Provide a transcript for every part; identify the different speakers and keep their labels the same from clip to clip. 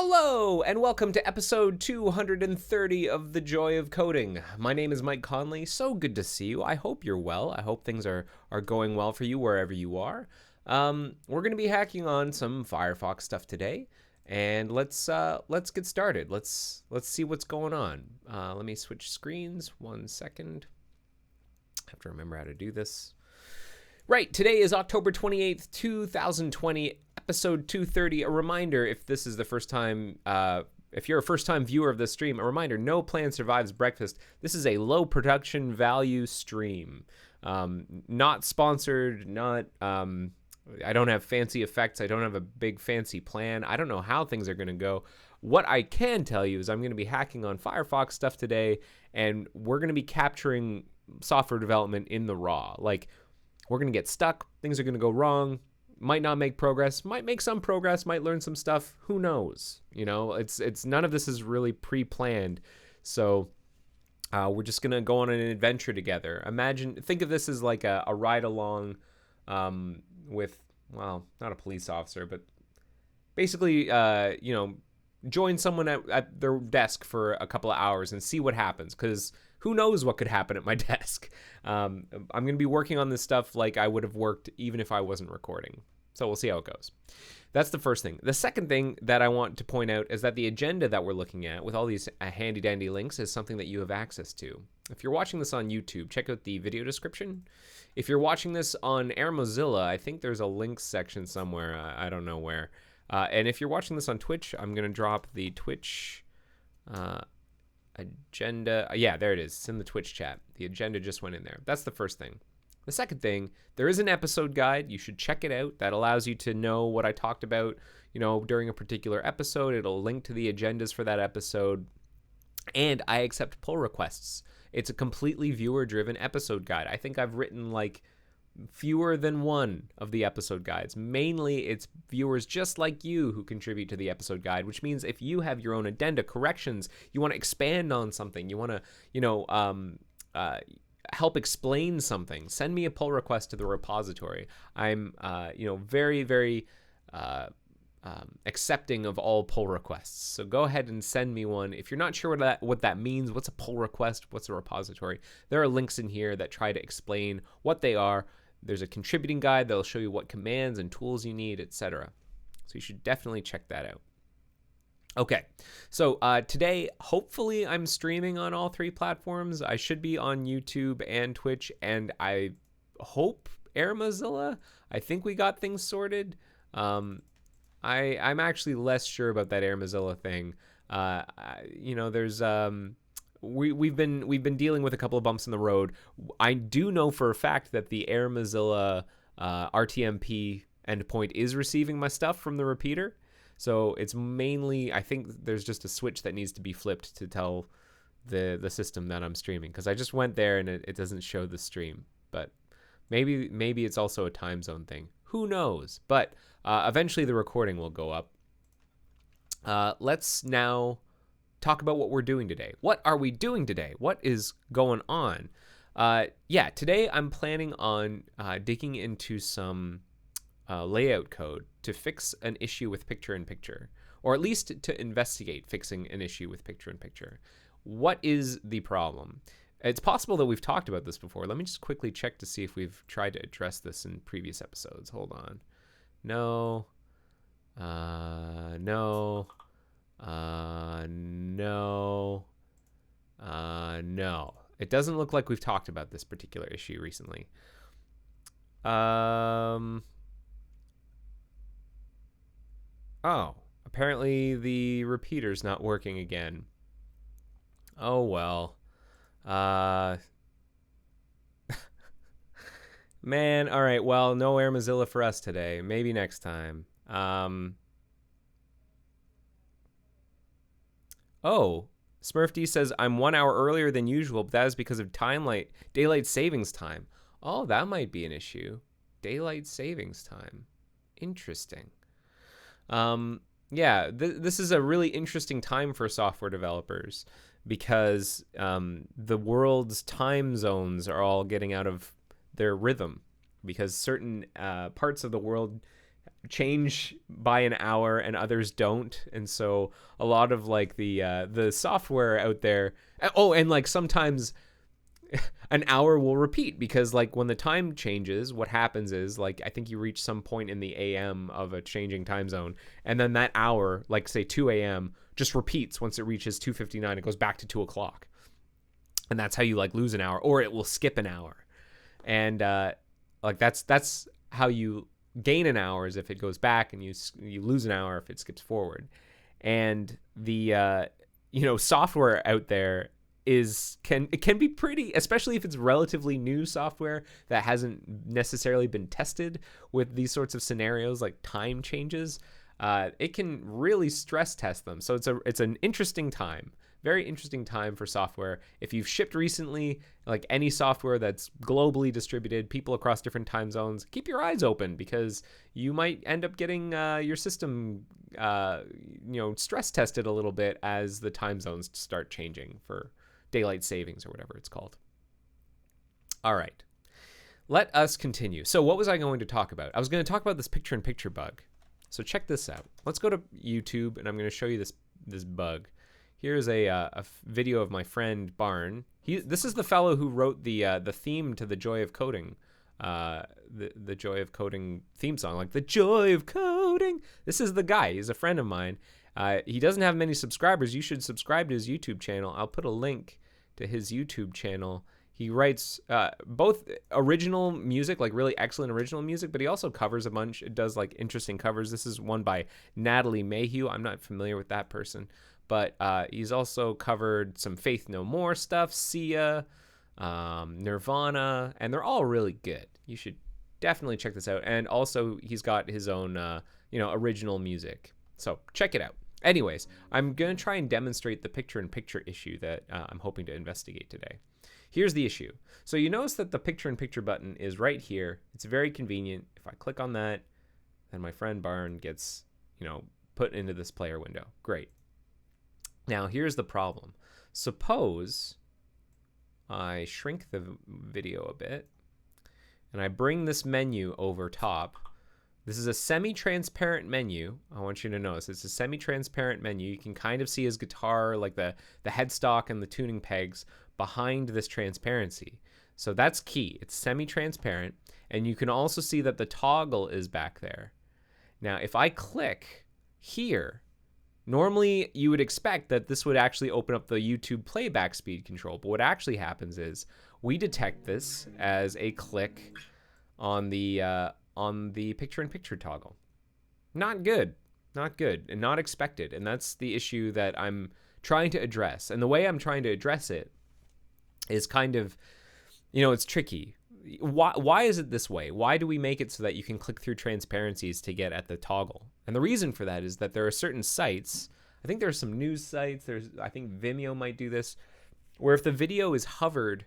Speaker 1: Hello, and welcome to episode 230 of The Joy of Coding. My name is Mike Conley. So good to see you. I hope you're well. I hope things are going well for you wherever you are. We're going to be hacking on some Firefox stuff today, and let's get started. Let's see what's going on. Let me switch screens. 1 second. I have to remember how to do this. Right, today is October 28th, 2020, episode 230. A reminder, if this is the first time, if you're a first-time viewer of this stream, a reminder, no plan survives breakfast. This is a low production value stream. Not sponsored, not, I don't have fancy effects. I don't have a big fancy plan. I don't know how things are going to go. What I can tell you is I'm going to be hacking on Firefox stuff today, and we're going to be capturing software development in the raw. Like, we're going to get stuck. Things are going to go wrong. Might not make progress. Might make some progress. Might learn some stuff. Who knows? You know, it's none of this is really pre-planned. So we're just going to go on an adventure together. Think of this as like a ride along with, well, not a police officer, but basically, join someone at their desk for a couple of hours and see what happens, because who knows what could happen at my desk. I'm going to be working on this stuff like I would have worked even if I wasn't recording. So we'll see how it goes. That's the first thing. The second thing that I want to point out is that the agenda that we're looking at with all these handy dandy links is something that you have access to. If you're watching this on YouTube, check out the video description. If you're watching this on Air Mozilla, I think there's a links section somewhere. I don't know where. And if you're watching this on Twitch, I'm going to drop the Twitch agenda. Yeah, there it is. It's in the Twitch chat. The agenda just went in there. That's the first thing. The second thing, there is an episode guide. You should check it out. That allows you to know what I talked about, during a particular episode. It'll link to the agendas for that episode. And I accept pull requests. It's a completely viewer-driven episode guide. I think I've written like fewer than one of the episode guides. Mainly it's viewers just like you who contribute to the episode guide, which means if you have your own addenda, corrections, you want to expand on something, you want to, help explain something, send me a pull request to the repository. I'm, very, very accepting of all pull requests. So go ahead and send me one. If you're not sure what that means, what's a pull request, what's a repository, there are links in here that try to explain what they are. There's a contributing guide that'll show you what commands and tools you need, etc. So you should definitely check that out. Okay, so today, hopefully I'm streaming on all three platforms. I should be on YouTube and Twitch, and I hope Air Mozilla. I think we got things sorted. I'm actually less sure about that Air Mozilla thing. There's we've been dealing with a couple of bumps in the road. I do know for a fact that the Air Mozilla RTMP endpoint is receiving my stuff from the repeater. So it's mainly, I think there's just a switch that needs to be flipped to tell the system that I'm streaming, because I just went there and it doesn't show the stream. But maybe it's also a time zone thing. Who knows? But eventually the recording will go up. Let's now talk about what we're doing today. What are we doing today? What is going on? Today I'm planning on digging into some layout code to fix an issue with picture-in-picture, or at least to investigate fixing an issue with picture-in-picture. What is the problem? It's possible that we've talked about this before. Let me just quickly check to see if we've tried to address this in previous episodes. Hold on. No. No. No. It doesn't look like we've talked about this particular issue recently. Oh, apparently the repeater's not working again. Oh, well. Man, all right, well, no Air Mozilla for us today. Maybe next time. Oh, SmurfD says, I'm 1 hour earlier than usual, but that is because of daylight savings time. Oh, that might be an issue. Daylight savings time. Interesting. This is a really interesting time for software developers, because the world's time zones are all getting out of their rhythm, because certain parts of the world change by an hour and others don't, and so a lot of like the software out there. Oh, and like sometimes an hour will repeat because like when the time changes, what happens is like I think you reach some point in the AM of a changing time zone, and then that hour, like say 2 a.m., just repeats. Once it reaches 2:59, it goes back to 2 o'clock, and that's how you like lose an hour, or it will skip an hour, and like that's how you gain an hour is if it goes back, and you lose an hour if it skips forward. And the software out there can be pretty, especially if it's relatively new software that hasn't necessarily been tested with these sorts of scenarios like time changes. It can really stress test them. So it's an interesting time, very interesting time for software. If you've shipped recently, like any software that's globally distributed, people across different time zones, keep your eyes open because you might end up getting your system stress tested a little bit as the time zones start changing for daylight savings or whatever it's called. All right, let us continue. So what was I going to talk about? I was going to talk about this picture-in-picture bug. So check this out. Let's go to YouTube, and I'm going to show you this bug. Here's a video of my friend Barn. This is the fellow who wrote the theme to the Joy of Coding, the Joy of Coding theme song, like the Joy of Coding. This is the guy. He's a friend of mine. He doesn't have many subscribers. You should subscribe to his YouTube channel. I'll put a link to his YouTube channel. He writes both original music, like really excellent original music, but he also covers a bunch. It does like interesting covers. This is one by Natalie Mayhew. I'm not familiar with that person, but he's also covered some Faith No More stuff, Sia, Nirvana, and they're all really good. You should definitely check this out. And also he's got his own original music. So check it out. Anyways, I'm going to try and demonstrate the picture-in-picture issue that I'm hoping to investigate today. Here's the issue. So you notice that the picture-in-picture button is right here. It's very convenient. If I click on that, then my friend Barn gets, put into this player window. Great. Now, here's the problem. Suppose I shrink the video a bit, and I bring this menu over top. This is a semi-transparent menu. I want you to notice it's a semi-transparent menu. You can kind of see his guitar, like the headstock and the tuning pegs behind this transparency. So that's key. It's semi-transparent, and you can also see that the toggle is back there. Now, if I click here, normally you would expect that this would actually open up the YouTube playback speed control, but what actually happens is we detect this as a click on the picture-in-picture toggle. Not good, and not expected. And that's the issue that I'm trying to address. And the way I'm trying to address it is kind of, it's tricky. Why is it this way? Why do we make it so that you can click through transparencies to get at the toggle? And the reason for that is that there are certain sites, I think there are some news sites, I think Vimeo might do this, where if the video is hovered,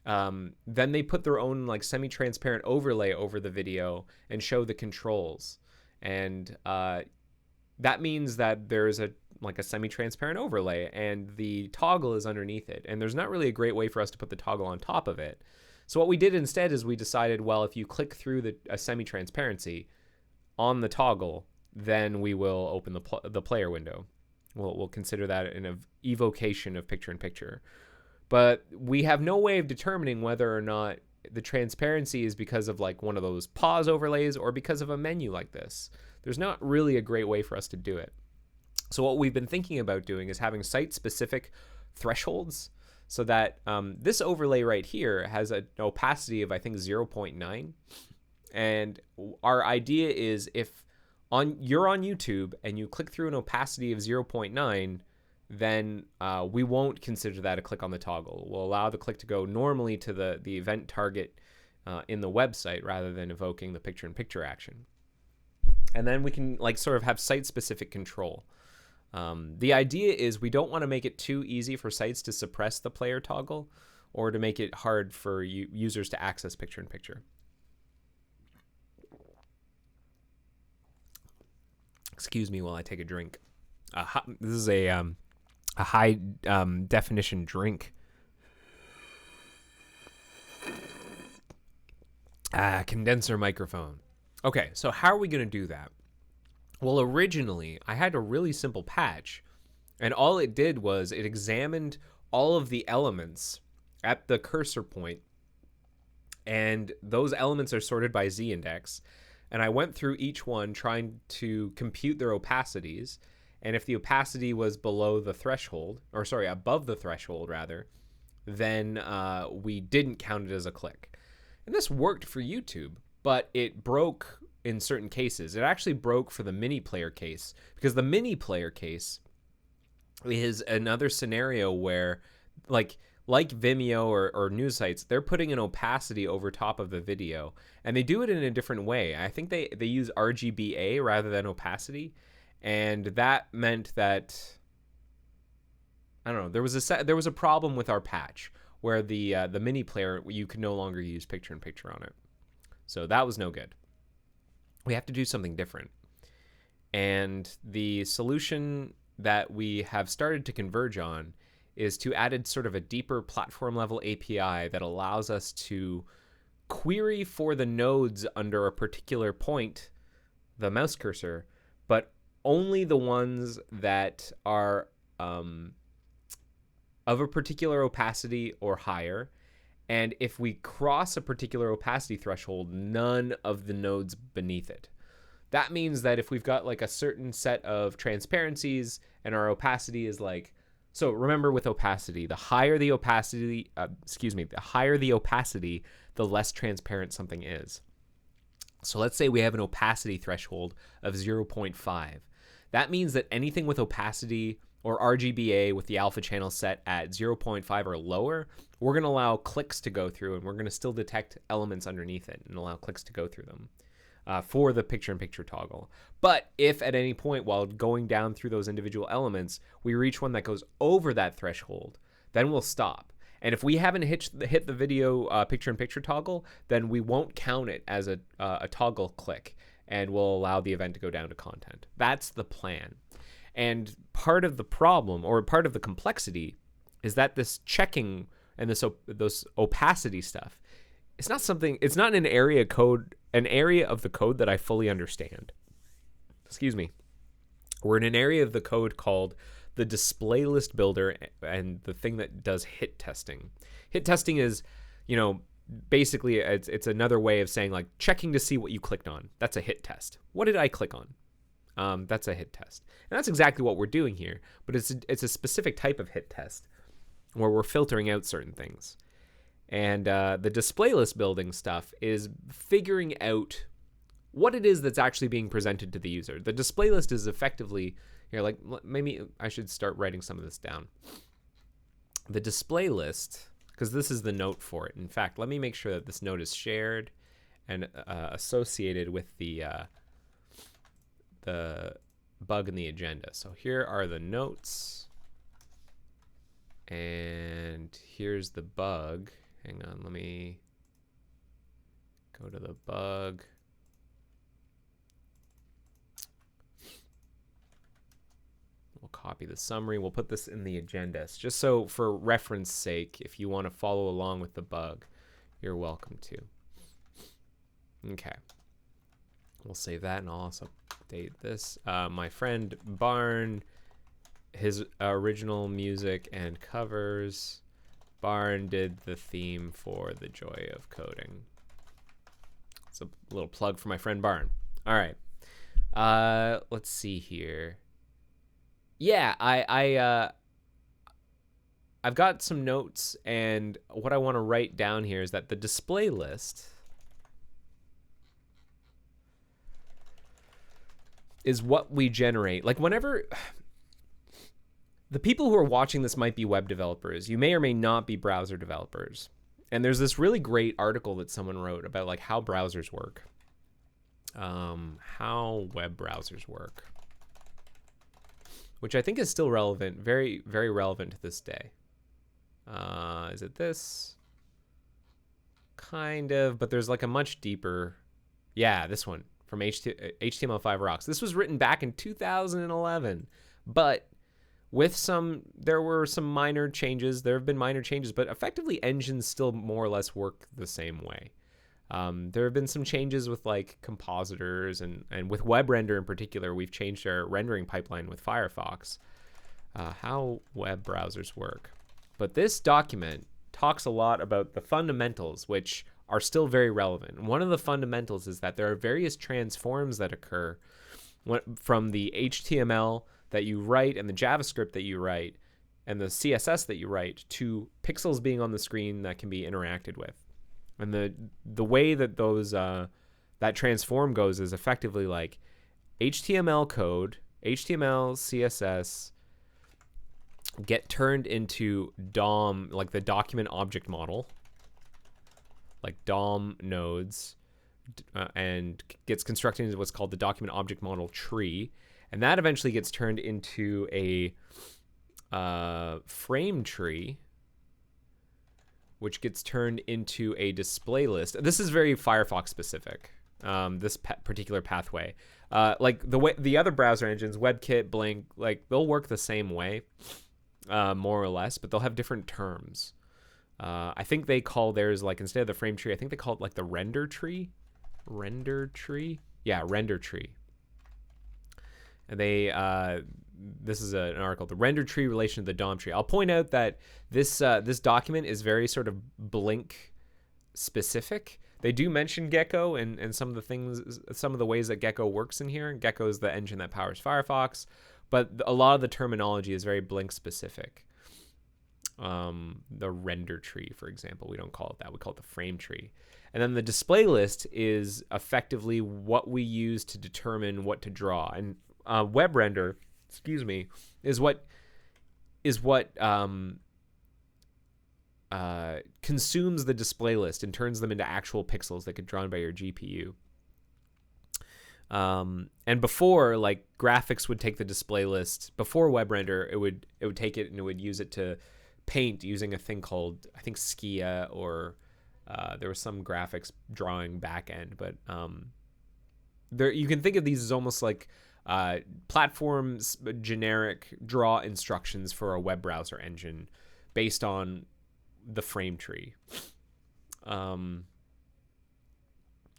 Speaker 1: then they put their own like semi-transparent overlay over the video and show the controls. And that means that there's a semi-transparent overlay and the toggle is underneath it. And there's not really a great way for us to put the toggle on top of it. So what we did instead is we decided, well, if you click through a semi-transparency on the toggle, then we will open the player window. We'll consider that an evocation of picture-in-picture. But we have no way of determining whether or not the transparency is because of like one of those pause overlays or because of a menu like this. There's not really a great way for us to do it. So what we've been thinking about doing is having site-specific thresholds so that this overlay right here has an opacity of, I think, 0.9. And our idea is if you're on YouTube and you click through an opacity of 0.9, then we won't consider that a click on the toggle. We'll allow the click to go normally to the event target in the website rather than evoking the picture-in-picture action. And then we can sort of have site-specific control. The idea is we don't want to make it too easy for sites to suppress the player toggle or to make it hard for users to access picture-in-picture. Excuse me while I take a drink. This is a high definition drink. Condenser microphone. Okay, so how are we going to do that? Well, originally, I had a really simple patch, and all it did was it examined all of the elements at the cursor point, and those elements are sorted by z-index, and I went through each one trying to compute their opacities, and if the opacity was below the threshold, or sorry, above the threshold rather, then we didn't count it as a click. And this worked for YouTube, but it broke in certain cases. It actually broke for the mini player case, because the mini player case is another scenario where like Vimeo or news sites, they're putting an opacity over top of the video, and they do it in a different way. I think they use RGBA rather than opacity, and that meant that, I don't know, there was a problem with our patch where the mini player, you could no longer use picture in picture on it. So that was no good. We have to do something different. And the solution that we have started to converge on is to add sort of a deeper platform level API that allows us to query for the nodes under a particular point, the mouse cursor, but only the ones that are of a particular opacity or higher. And if we cross a particular opacity threshold, none of the nodes beneath it. That means that if we've got like a certain set of transparencies and our opacity is like, so remember with opacity, the higher the opacity, the less transparent something is. So let's say we have an opacity threshold of 0.5. That means that anything with opacity or RGBA with the alpha channel set at 0.5 or lower, we're going to allow clicks to go through, and we're going to still detect elements underneath it and allow clicks to go through them for the picture-in-picture toggle. But if at any point while going down through those individual elements, we reach one that goes over that threshold, then we'll stop. And if we haven't hit the video picture-in-picture toggle, then we won't count it as a toggle click, and we'll allow the event to go down to content. That's the plan. And part of the problem, or part of the complexity, is that this checking and those opacity stuff, it's not an area of the code that I fully understand. Excuse me. We're in an area of the code called the display list builder and the thing that does hit testing. Hit testing is, basically it's another way of saying like checking to see what you clicked on. That's a hit test. What did I click on? That's a hit test. And that's exactly what we're doing here, but it's a specific type of hit test where we're filtering out certain things. And the display list building stuff is figuring out what it is that's actually being presented to the user. The display list is effectively, maybe I should start writing some of this down. The display list, because this is the note for it. In fact, let me make sure that this note is shared and associated with the bug in the agenda. So here are the notes, and here's the bug. Hang on, let me go to the bug. We'll copy the summary. We'll put this in the agenda, just so for reference sake, if you want to follow along with the bug, you're welcome to. Okay. We'll save that, and I'll also update this. My friend Barn, his original music and covers. Barn did the theme for The Joy of Coding. It's a little plug for my friend Barn. All right. Let's see here. Yeah, I've got some notes, and what I want to write down here is that the display list is what we generate. Like whenever the people who are watching this might be web developers, you may or may not be browser developers. And there's this really great article that someone wrote about like how browsers work, how web browsers work, which I think is still relevant, very, very relevant to this day. Is it this? Kind of, but there's like a much deeper, yeah, this one. From HTML5 Rocks. This was written back in 2011, but there were some minor changes. There have been minor changes, but effectively engines still more or less work the same way. There have been some changes with like compositors and with WebRender in particular. We've changed our rendering pipeline with Firefox, how web browsers work. But this document talks a lot about the fundamentals, which are still very relevant. One of the fundamentals is that there are various transforms that occur from the HTML that you write and the JavaScript that you write and the CSS that you write to pixels being on the screen that can be interacted with. And the way that those that transform goes is effectively like HTML code, HTML, CSS get turned into DOM, like the document object model, like DOM nodes, and gets constructed into what's called the document object model tree, and that eventually gets turned into a frame tree, which gets turned into a display list. This is very Firefox specific, this particular pathway. Like the way the other browser engines, WebKit, Blink, like they'll work the same way, more or less, but they'll have different terms. I think they call theirs, like instead of the frame tree, I think they call it like the render tree. Render tree? Yeah, render tree. And they this is an article, the render tree relation to the DOM tree. I'll point out that this document is very sort of Blink specific. They do mention Gecko and some of the things, some of the ways that Gecko works in here. Gecko is the engine that powers Firefox, but a lot of the terminology is very Blink specific. The render tree, for example, we don't call it that. We call it the frame tree. And then the display list is effectively what we use to determine what to draw. And WebRender, is what consumes the display list and turns them into actual pixels that get drawn by your GPU. And before, like graphics would take the display list. Before WebRender, it would take it and it would use it to paint using a thing called, I think, Skia, or there was some graphics drawing backend. But there, you can think of these as almost like platforms, generic draw instructions for a web browser engine based on the frame tree.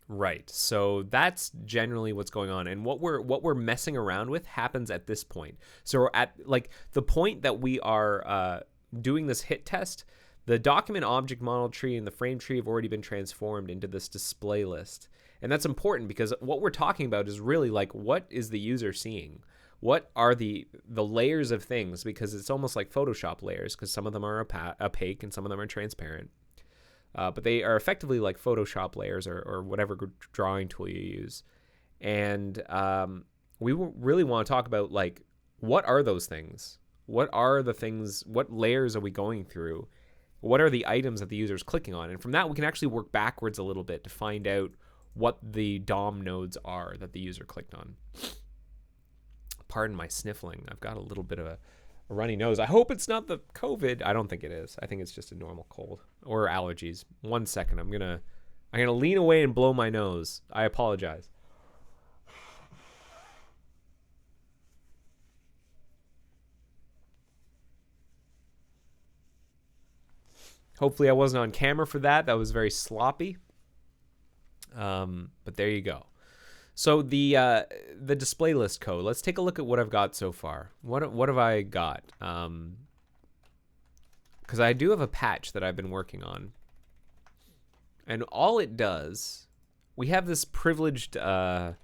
Speaker 1: Right. So that's generally what's going on, and what we're messing around with happens at this point. So we're at like the point that we are doing this hit test. The document object model tree and the frame tree have already been transformed into this display list. And that's important because what we're talking about is really like, what is the user seeing? What are the layers of things? Because it's almost like Photoshop layers, because some of them are opaque and some of them are transparent. But they are effectively like Photoshop layers or whatever drawing tool you use. And we really want to talk about like, what are those things? What are the things? What layers are we going through? What are the items that the user is clicking on? And from that, we can actually work backwards a little bit to find out what the DOM nodes are that the user clicked on. Pardon my sniffling. I've got a little bit of a runny nose. I hope it's not the COVID. I don't think it is. I think it's just a normal cold or allergies. 1 second. I'm gonna lean away and blow my nose. I apologize. Hopefully I wasn't on camera for that. That was very sloppy. But there you go. So the display list code. Let's take a look at what I've got so far. What have I got? Because I do have a patch that I've been working on, and all it does, we have this privileged. I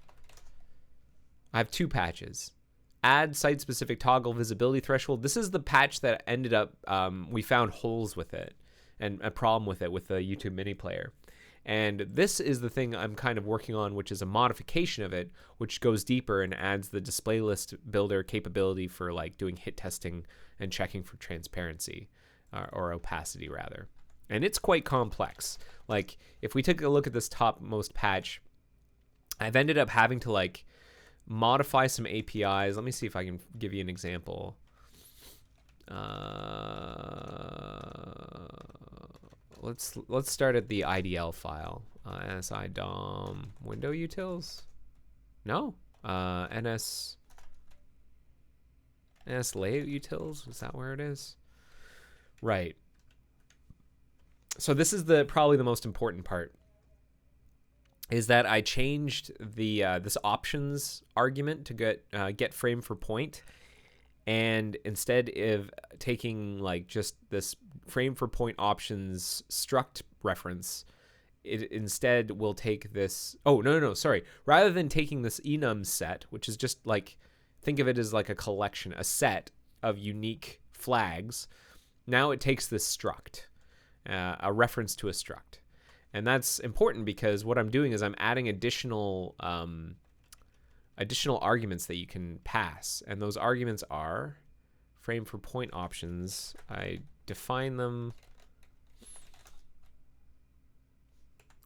Speaker 1: have two patches. Add site-specific toggle visibility threshold. This is the patch that ended up. We found holes with it and a problem with it with the YouTube mini player. And this is the thing I'm kind of working on, which is a modification of it, which goes deeper and adds the display list builder capability for like doing hit testing and checking for transparency or opacity rather. And it's quite complex. Like if we take a look at this topmost patch, I've ended up having to like modify some APIs. Let me see if I can give you an example. Let's start at the IDL file. NSI DOM window utils? No. NS layout utils? Is that where it is? Right. So this is probably the most important part. is that I changed the this options argument to get frame for point, and instead of taking like just this frame for point options struct reference, it instead will take this. Oh, no, sorry. Rather than taking this enum set, which is just like, think of it as like a collection, a set of unique flags, now it takes this struct, a reference to a struct. And that's important because what I'm doing is I'm adding additional arguments that you can pass. And those arguments are frame for point options. I define them.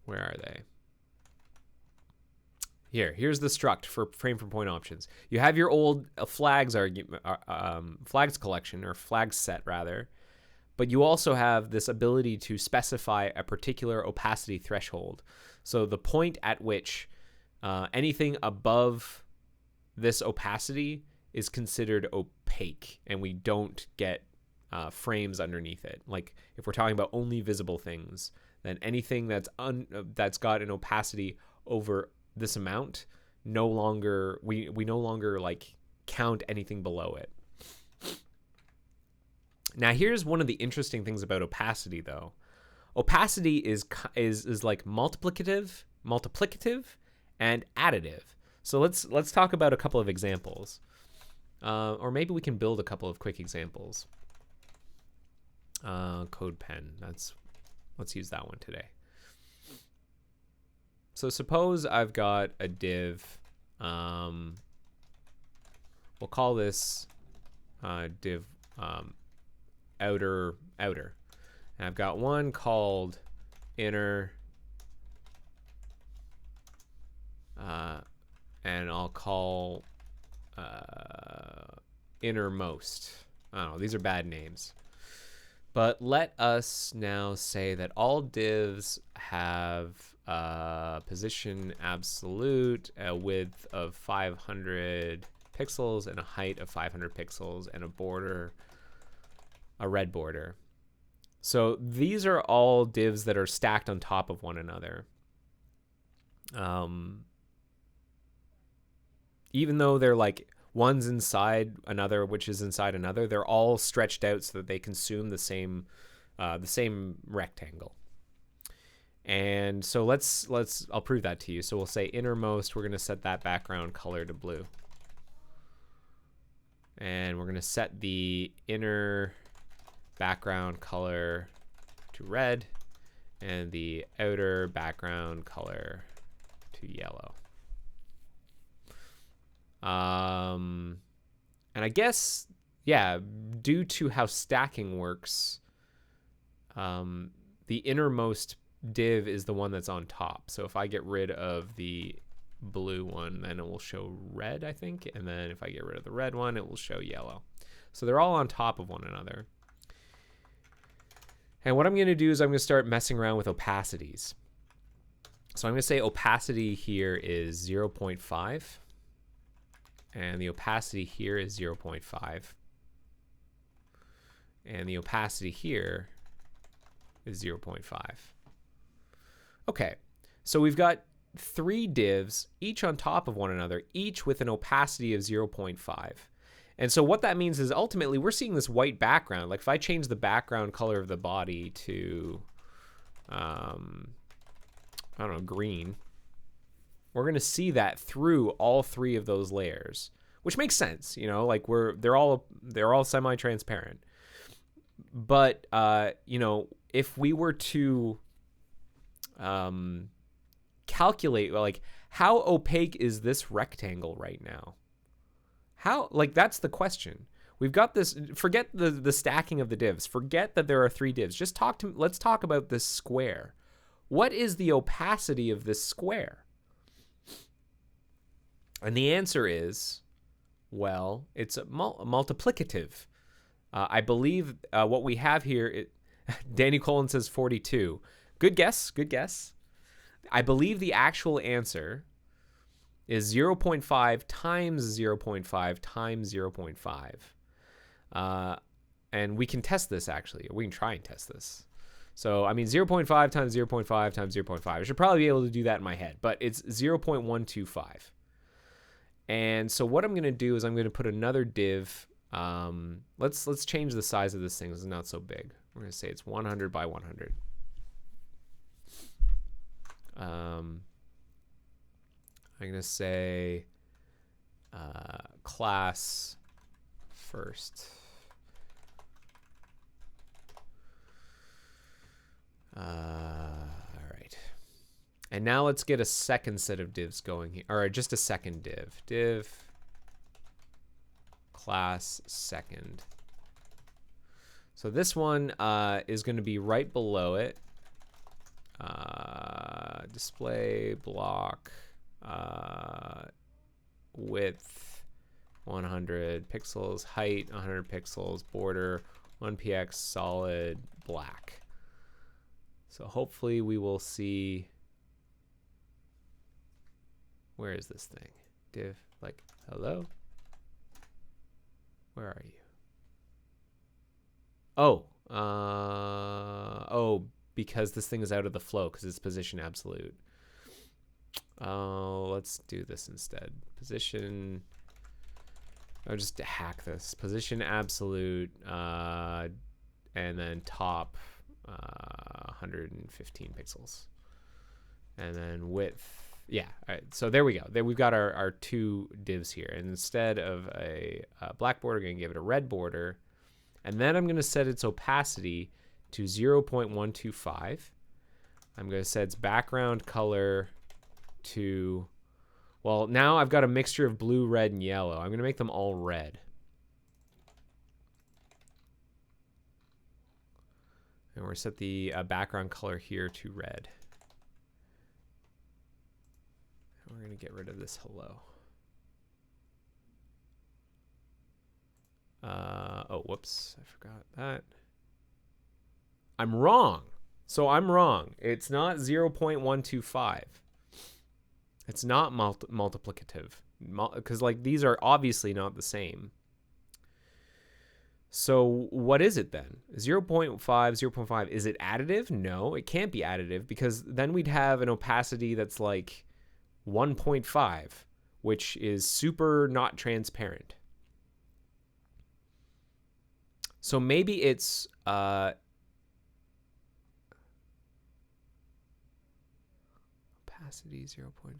Speaker 1: Where are they? Here's the struct for frame for point options. You have your old flags collection, or flags set rather, but you also have this ability to specify a particular opacity threshold. So the point at which anything above this opacity is considered opaque, and we don't get frames underneath it. Like if we're talking about only visible things, then anything that's got an opacity over this amount, we no longer like count anything below it. Now here's one of the interesting things about opacity though. Opacity is like multiplicative and additive. So let's talk about a couple of examples. Or maybe we can build a couple of quick examples. CodePen, let's use that one today. So suppose I've got a div, we'll call this div outer. And I've got one called inner, and I'll call innermost. I don't know, these are bad names. But let us now say that all divs have position absolute, a width of 500 pixels, and a height of 500 pixels, and a border, a red border. So these are all divs that are stacked on top of one another. Even though they're like one's inside another, which is inside another, they're all stretched out so that they consume the same rectangle. And so I'll prove that to you. So we'll say innermost, we're going to set that background color to blue. And we're going to set the inner background color to red and the outer background color to yellow. And I guess, yeah, due to how stacking works, the innermost div is the one that's on top. So if I get rid of the blue one, then it will show red, I think. And then if I get rid of the red one, it will show yellow. So they're all on top of one another. And what I'm going to do is I'm going to start messing around with opacities. So I'm going to say opacity here is 0.5. And the opacity here is 0.5. And the opacity here is 0.5. Okay, so we've got 3 divs, each on top of one another, each with an opacity of 0.5. And so what that means is ultimately we're seeing this white background. Like if I change the background color of the body to, I don't know, green, we're going to see that through all 3 of those layers, which makes sense, you know, like they're all semi-transparent. But you know, if we were to calculate, like, how opaque is this rectangle right now? How, like, that's the question. We've got this, forget the stacking of the divs, forget that there are 3 divs. Just let's talk about this square. What is the opacity of this square? And the answer is, well, it's a multiplicative. I believe what we have here, Danny Colin says 42. Good guess, good guess. I believe the actual answer is 0.5 times 0.5 times 0.5. And we can test this, actually. We can try and test this. So, I mean, 0.5 times 0.5 times 0.5. I should probably be able to do that in my head, but it's 0.125. And so what I'm going to do is I'm going to put another div. Let's change the size of this thing. It's not so big. We're going to say it's 100 by 100. I'm going to say class first. All right. And now let's get a second set of divs going here, or just a second div. Div class second. So this one is going to be right below it. Display block width 100 pixels, height 100 pixels, border 1px solid black. So hopefully we will see. Where is this thing? Div, like, hello? Where are you? Oh, because this thing is out of the flow because it's position absolute. Let's do this instead. Position. I'll just hack this. Position absolute, and then top 115 pixels, and then width. Yeah. All right. So there we go. There we've got our two divs here, and instead of a black border, I'm going to give it a red border, and then I'm going to set its opacity to 0.125. I'm going to set its background color to, well, now I've got a mixture of blue, red, and yellow. I'm going to make them all red. And we're set the background color here to red. And we're going to get rid of this hello. Oh, whoops. I forgot that. I'm wrong. So I'm wrong. It's not 0.125. It's not multiplicative. Because, like, these are obviously not the same. So what is it then? 0.5, 0.5. Is it additive? No, it can't be additive because then we'd have an opacity that's like 1.5, which is super not transparent. So maybe it's opacity 0.5.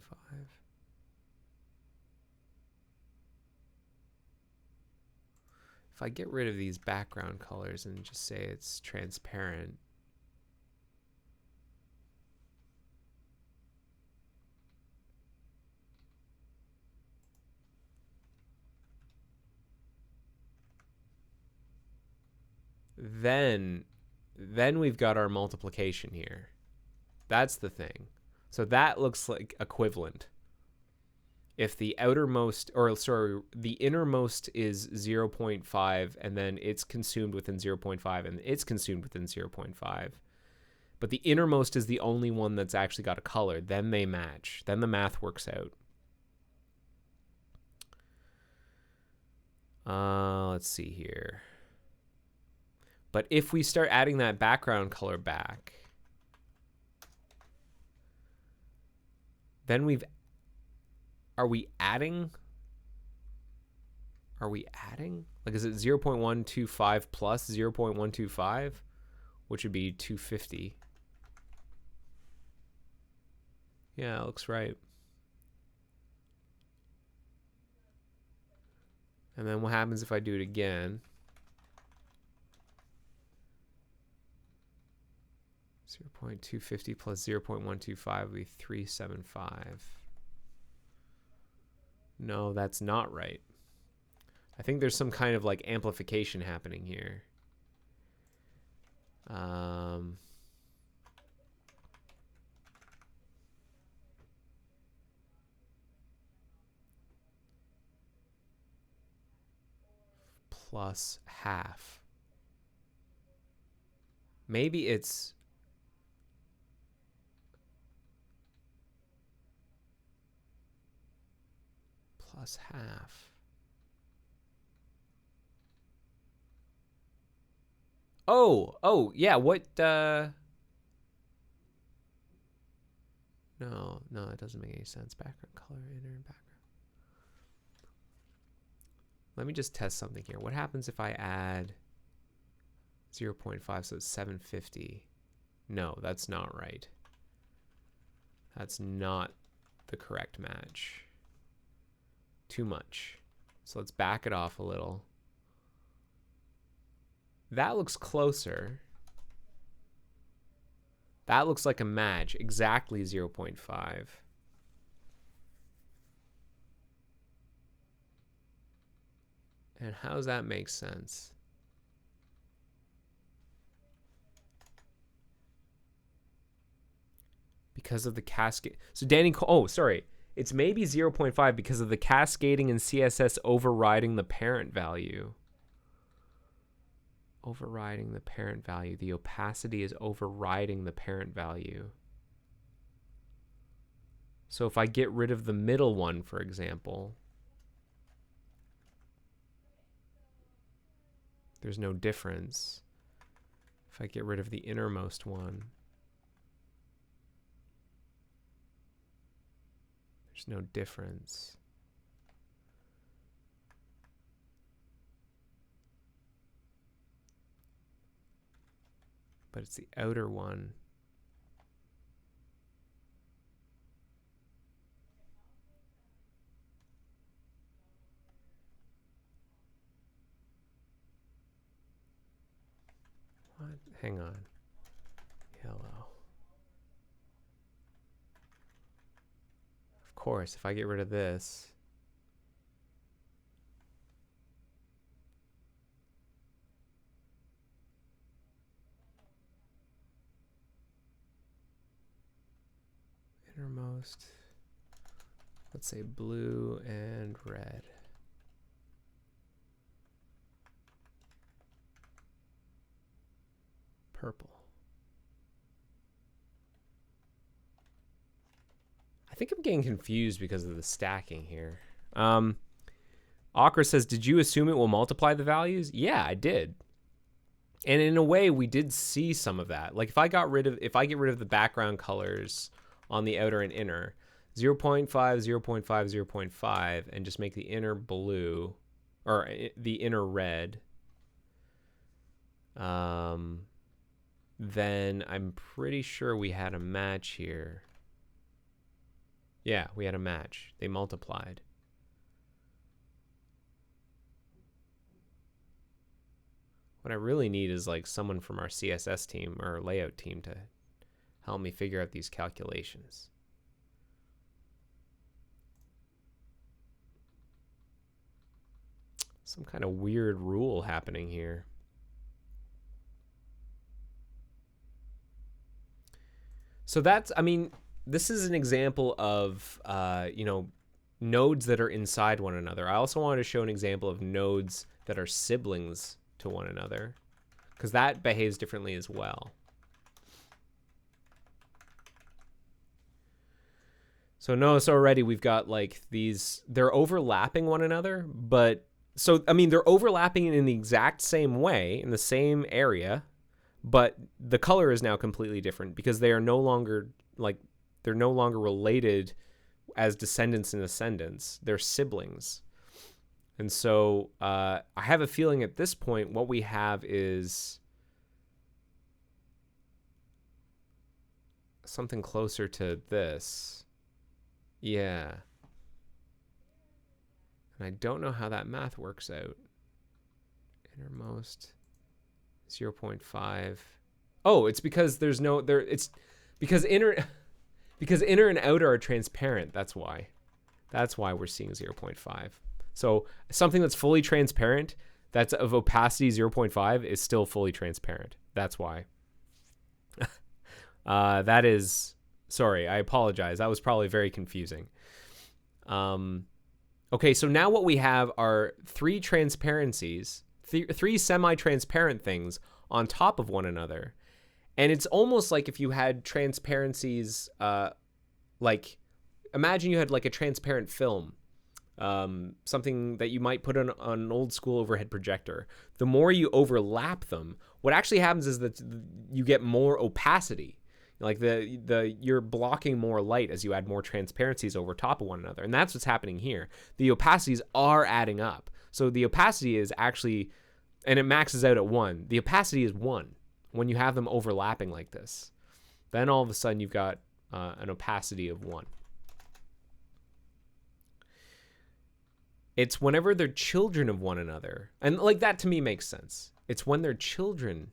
Speaker 1: If I get rid of these background colors and just say it's transparent, then we've got our multiplication here. That's the thing. So that looks like equivalent. If the outermost, or sorry, the innermost is 0.5 and then it's consumed within 0.5 and it's consumed within 0.5, but the innermost is the only one that's actually got a color, then they match. Then the math works out. Let's see here. But if we start adding that background color back, then are we adding? Like, is it 0.125 plus 0.125, which would be 250? Yeah, it looks right. And then what happens if I do it again? 0.250 plus 0.125 would be 375. No, that's not right. I think there's some kind of like amplification happening here. Plus half. Maybe it's plus half. Oh, yeah, what No, it doesn't make any sense. Background color, inner and background. Let me just test something here. What happens if I add 0.5, so it's 750? No, that's not right. That's not the correct match. Too much. So let's back it off a little. That looks closer. That looks like a match, exactly 0.5. And how does that make sense? Because of the cascade. So Danny, oh, sorry. It's maybe 0.5 because of the cascading in CSS overriding the parent value. Overriding the parent value. The opacity is overriding the parent value. So if I get rid of the middle one, for example, there's no difference. If I get rid of the innermost one, there's no difference. But it's the outer one. What? Hang on. Yellow. Of course, if I get rid of this, innermost, let's say blue and red. Purple. I think I'm getting confused because of the stacking here. Akra says, did you assume it will multiply the values? Yeah, I did. And in a way, we did see some of that. Like if I get rid of the background colors on the outer and inner, 0.5, 0.5, 0.5, and just make the inner blue, or the inner red, then I'm pretty sure we had a match here. Yeah, we had a match. They multiplied. What I really need is like someone from our CSS team or layout team to help me figure out these calculations. Some kind of weird rule happening here. So that's, I mean, this is an example of, you know, nodes that are inside one another. I also wanted to show an example of nodes that are siblings to one another, because that behaves differently as well. So notice already we've got like these, they're overlapping one another, but so, I mean, they're overlapping in the exact same way, in the same area, but the color is now completely different because they are no longer like, they're no longer related as descendants and ascendants. They're siblings. And so I have a feeling at this point what we have is something closer to this. Yeah. And I don't know how that math works out. Innermost 0.5. Oh, it's because there's no there. It's because inner and outer are transparent. That's why. That's why we're seeing 0.5. So something that's fully transparent, that's of opacity 0.5, is still fully transparent. That's why. That is, sorry, I apologize. That was probably very confusing. Okay, so now what we have are three transparencies, three semi-transparent things on top of one another. And it's almost like if you had transparencies, like imagine you had like a transparent film, something that you might put on an old school overhead projector. The more you overlap them, what actually happens is that you get more opacity. Like you're blocking more light as you add more transparencies over top of one another. And that's what's happening here. The opacities are adding up. So the opacity is actually, and it maxes out at 1. The opacity is 1 when you have them overlapping like this. Then all of a sudden you've got an opacity of 1. It's whenever they're children of one another. And like that to me makes sense. It's when they're children,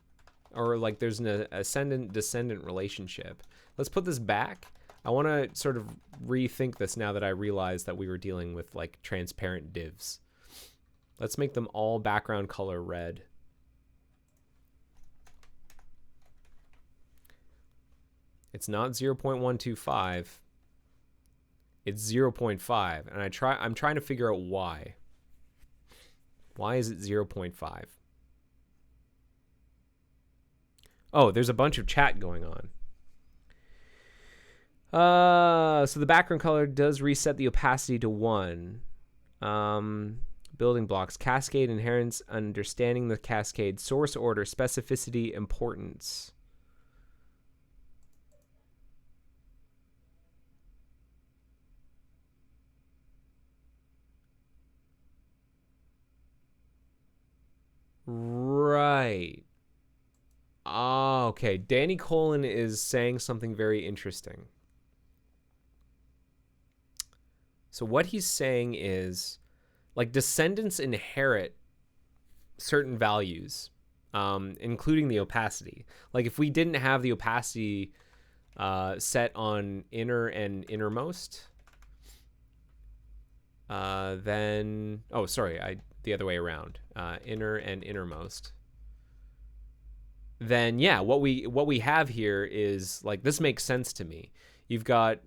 Speaker 1: or like there's an ascendant-descendant relationship. Let's put this back. I want to sort of rethink this now that I realized that we were dealing with like transparent divs. Let's make them all background color red. It's not 0.125. It's 0.5, and I'm trying to figure out why. Why is it 0.5? Oh, there's a bunch of chat going on. So the background color does reset the opacity to 1. Building blocks, Cascade Inheritance, understanding the cascade, source order, specificity, importance. Right. Oh, okay. Danny Colin is saying something very interesting. So what he's saying is, like, descendants inherit certain values, including the opacity. Like, if we didn't have the opacity set on inner and innermost, then... Oh, sorry, the other way around. Inner and innermost. Then, yeah, what we have here is, like, this makes sense to me. You've got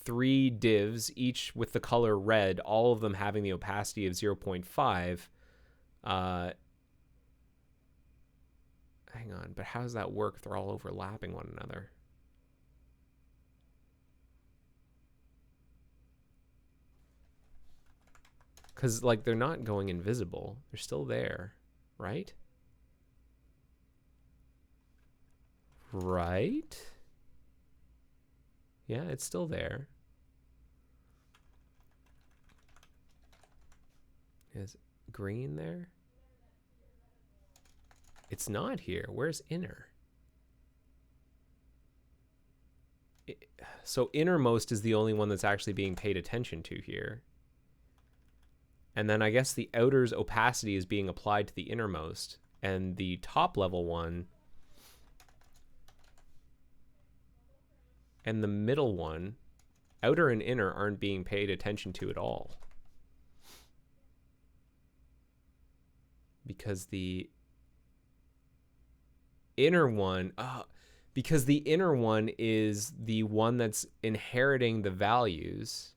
Speaker 1: 3 divs, each with the color red, all of them having the opacity of 0.5. Hang on, but how does that work if they're all overlapping one another? Because, like, they're not going invisible. They're still there, right? Right? Yeah, it's still there. Is green there? It's not here. Where's inner? So innermost is the only one that's actually being paid attention to here. And then I guess the outer's opacity is being applied to the innermost. And the top level one and the middle one, outer and inner, aren't being paid attention to at all. Because the inner one, because the inner one is the one that's inheriting the values.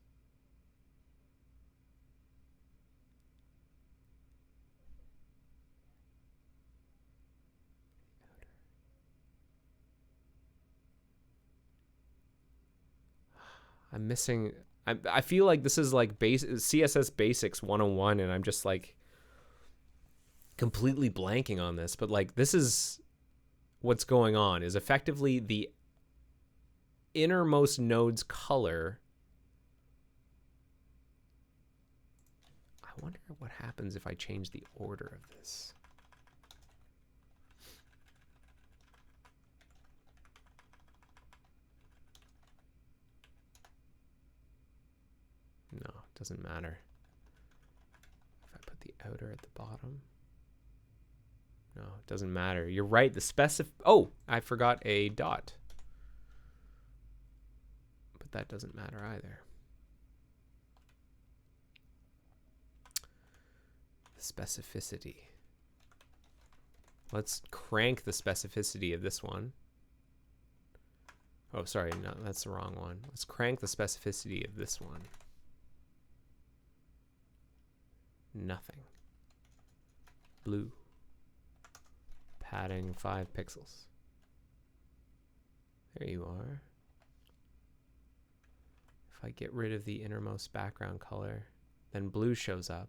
Speaker 1: I'm missing. I feel like this is like CSS Basics 101, and I'm just like completely blanking on this. But like, this is what's going on, is effectively the innermost node's color. I wonder what happens if I change the order of this. No, it doesn't matter. If I put the outer at the bottom. No, it doesn't matter. You're right. The oh, I forgot a dot. But that doesn't matter either. The specificity. Let's crank the specificity of this one. Oh, sorry. No, that's the wrong one. Let's crank the specificity of this one. Nothing. Blue. Padding 5 pixels. There you are. If I get rid of the innermost background color, then blue shows up.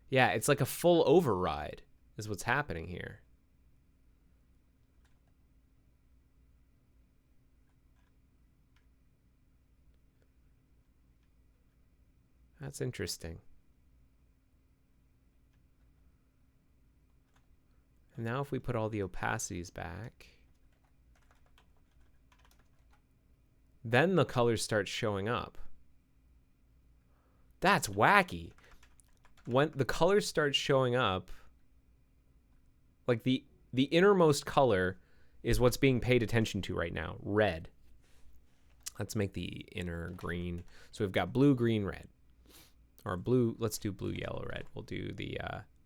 Speaker 1: Yeah, it's like a full override is what's happening here. That's interesting. And now if we put all the opacities back, then the colors start showing up. That's wacky. When the colors start showing up, like the innermost color is what's being paid attention to right now, red. Let's make the inner green. So we've got blue, green, red. Or blue, let's do blue, yellow, red. We'll do the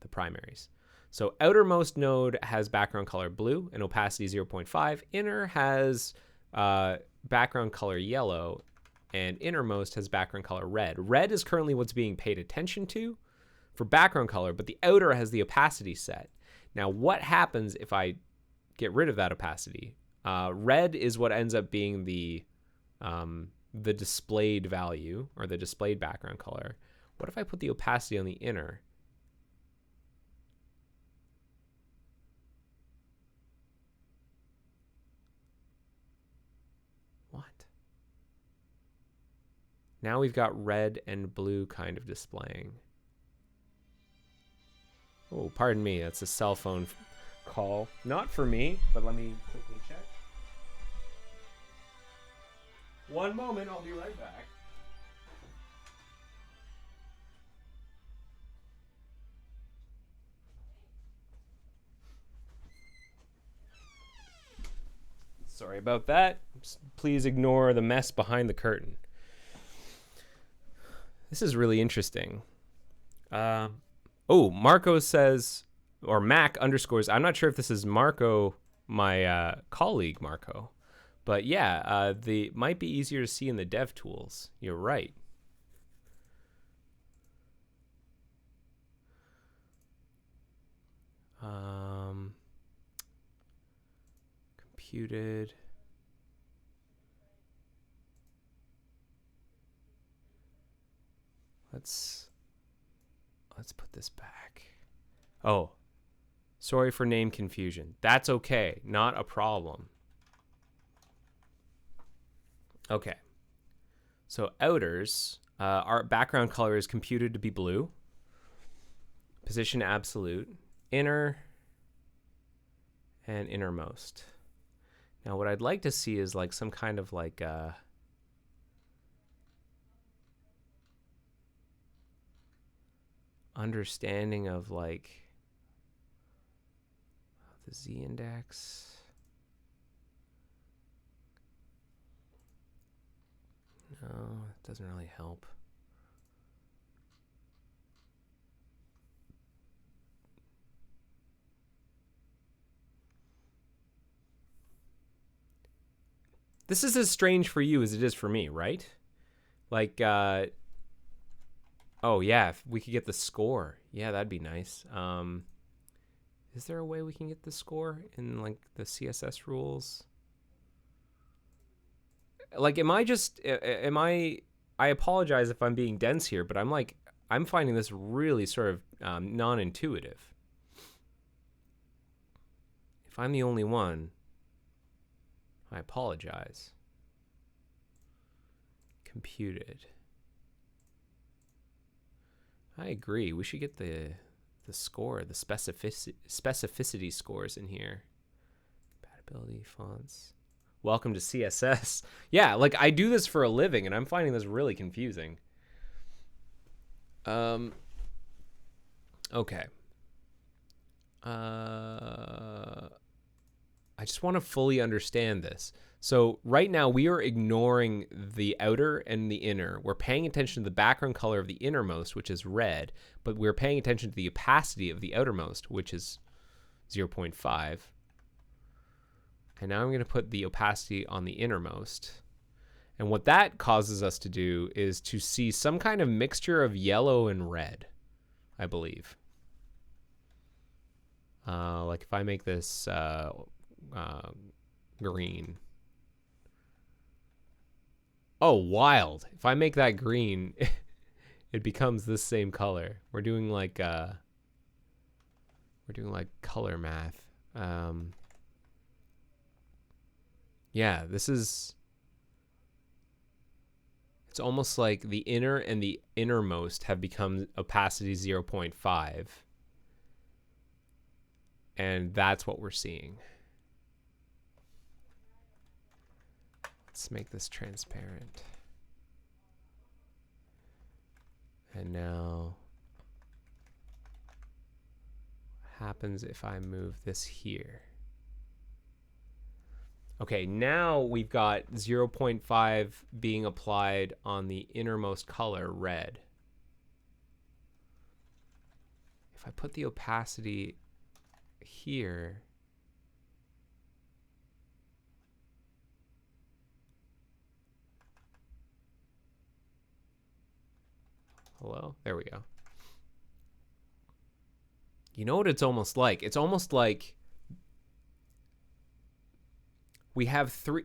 Speaker 1: primaries. So outermost node has background color blue and opacity 0.5. Inner has background color yellow, and innermost has background color red. Red is currently what's being paid attention to for background color, but the outer has the opacity set. Now, what happens if I get rid of that opacity? Red is what ends up being the displayed value, or the displayed background color. What if I put the opacity on the inner? What? Now we've got red and blue kind of displaying. Oh, pardon me, that's a cell phone call. Not for me, but let me quickly check. One moment, I'll be right back. Sorry about that. Please ignore the mess behind the curtain. This is really interesting. Oh, Marco says, or Mac underscores, I'm not sure if this is Marco, my colleague Marco, but yeah, the might be easier to see in the dev tools. You're right. Computed. Let's put this back. Oh, sorry for name confusion. That's okay. Not a problem. Okay. So outers, our background color is computed to be blue. Position absolute. Inner and innermost. Now what I'd like to see is like some kind of like understanding of like the Z index. No, it doesn't really help. This is as strange for you as it is for me, right? Like, oh yeah, if we could get the score. Yeah, that'd be nice. Is there a way we can get the score in like the CSS rules? Like, I apologize if I'm being dense here, but I'm finding this really sort of non-intuitive. If I'm the only one, I apologize. Computed. I agree. We should get the score, the specificity scores in here. Compatibility fonts. Welcome to CSS. Yeah, like I do this for a living, and I'm finding this really confusing. Okay. I just want to fully understand this. So right now we are ignoring the outer and the inner. We're paying attention to the background color of the innermost, which is red, but we're paying attention to the opacity of the outermost, which is 0.5. And now I'm going to put the opacity on the innermost. And what that causes us to do is to see some kind of mixture of yellow and red, I believe. Like if I make this green. Oh, wild. If I make that green, it becomes this same color. We're doing like color math. Yeah, this is It's almost like the inner and the innermost have become opacity 0.5. And that's what we're seeing. Let's make this transparent. And now, what happens if I move this here? Okay, now we've got 0.5 being applied on the innermost color, red. If I put the opacity here, hello? There we go. You know what it's almost like? It's almost like we have three.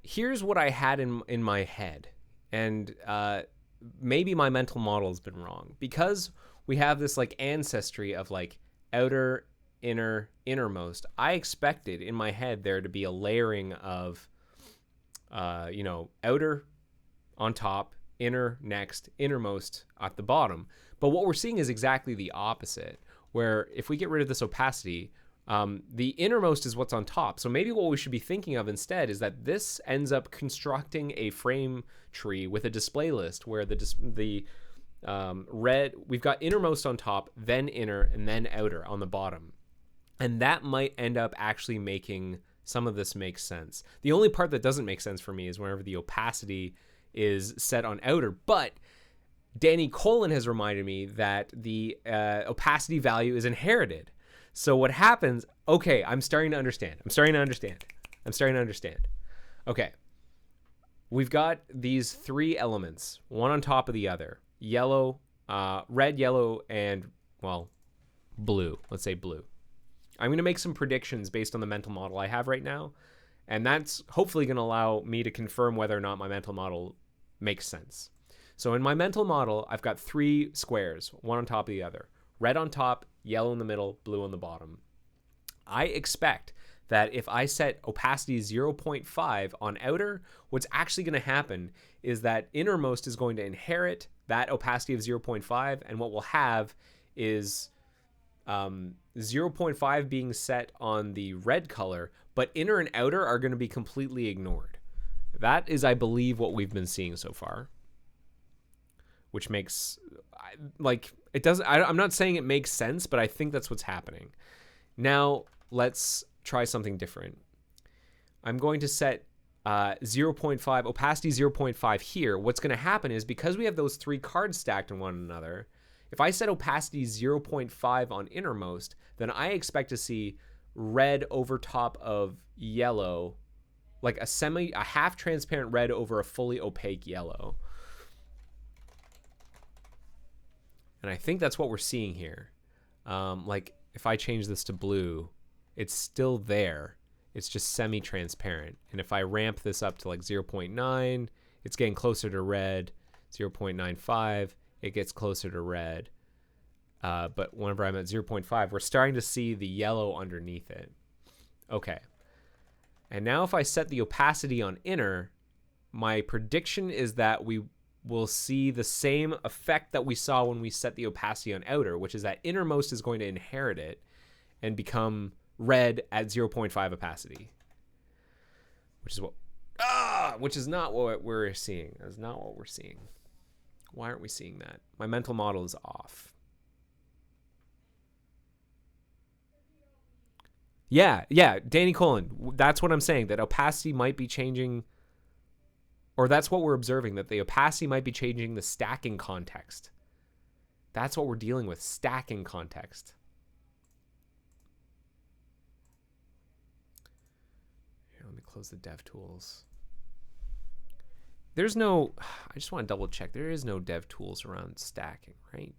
Speaker 1: Here's what I had in my head, and maybe my mental model has been wrong, because we have this like ancestry of like outer, inner, innermost. I expected in my head there to be a layering of outer on top, inner next, innermost at the bottom. But what we're seeing is exactly the opposite, where if we get rid of this opacity, the innermost is what's on top. So maybe what we should be thinking of instead is that this ends up constructing a frame tree with a display list where the red, we've got innermost on top, then inner, and then outer on the bottom. And that might end up actually making some of this make sense. The only part that doesn't make sense for me is whenever the opacity is set on outer. But Danny Colin has reminded me that the opacity value is inherited. So what happens, okay, I'm starting to understand. Okay. We've got these three elements, one on top of the other. Yellow, red, yellow, and, well, blue. Let's say blue. I'm going to make some predictions based on the mental model I have right now, and that's hopefully going to allow me to confirm whether or not my mental model makes sense. So in my mental model, I've got three squares, one on top of the other. Red on top, yellow in the middle, blue on the bottom. I expect that if I set opacity 0.5 on outer, what's actually going to happen is that innermost is going to inherit that opacity of 0.5, and what we'll have is 0.5 being set on the red color, but inner and outer are going to be completely ignored. That is, I believe, what we've been seeing so far, which makes, like, it doesn't, I'm not saying it makes sense, but I think that's what's happening. Now let's try something different. I'm going to set 0.5, opacity 0.5 here. What's going to happen is, because we have those three cards stacked on one another, if I set opacity 0.5 on innermost, then I expect to see red over top of yellow, like a half transparent red over a fully opaque yellow. And I think that's what we're seeing here. Like if I change this to blue, it's still there. It's just semi-transparent. And if I ramp this up to like 0.9, it's getting closer to red. 0.95, it gets closer to red. But whenever I'm at 0.5, we're starting to see the yellow underneath it. Okay. And now if I set the opacity on inner, my prediction is that we will see the same effect that we saw when we set the opacity on outer, which is that innermost is going to inherit it and become red at 0.5 opacity, which is not what we're seeing. That's not what we're seeing. Why aren't we seeing that? My mental model is off. Yeah, Danny Colin, that's what I'm saying, that opacity might be changing, or that's what we're observing, that the opacity might be changing the stacking context. That's what we're dealing with, stacking context. Here, let me close the dev tools. There's no, I just want to double check, there is no dev tools around stacking, right?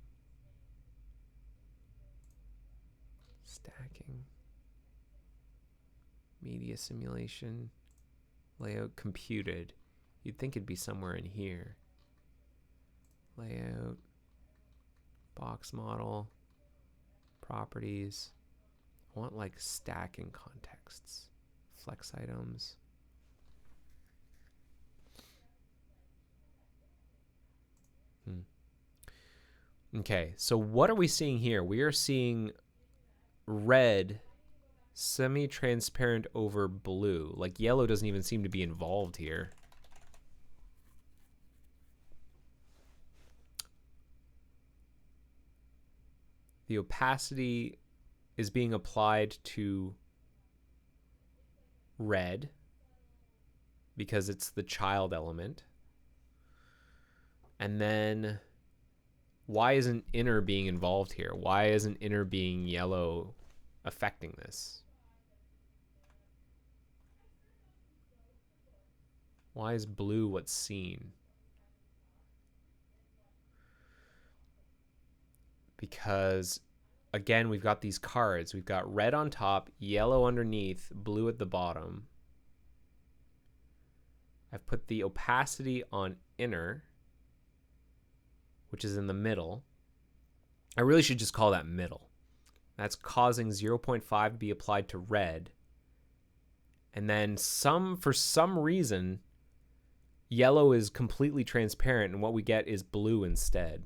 Speaker 1: Stacking. Media simulation. Layout computed. You'd think it'd be somewhere in here. Layout. Box model. Properties. I want like stacking contexts. Flex items. Okay, so what are we seeing here? We are seeing red semi-transparent over blue. Like yellow doesn't even seem to be involved here. The opacity is being applied to red because it's the child element. And then why isn't inner being involved here? Why isn't inner being yellow affecting this? Why is blue what's seen? Because again, we've got these cards. We've got red on top, yellow underneath, blue at the bottom. I've put the opacity on inner, which is in the middle. I really should just call that middle. That's causing 0.5 to be applied to red. And then for some reason, yellow is completely transparent, and what we get is blue instead.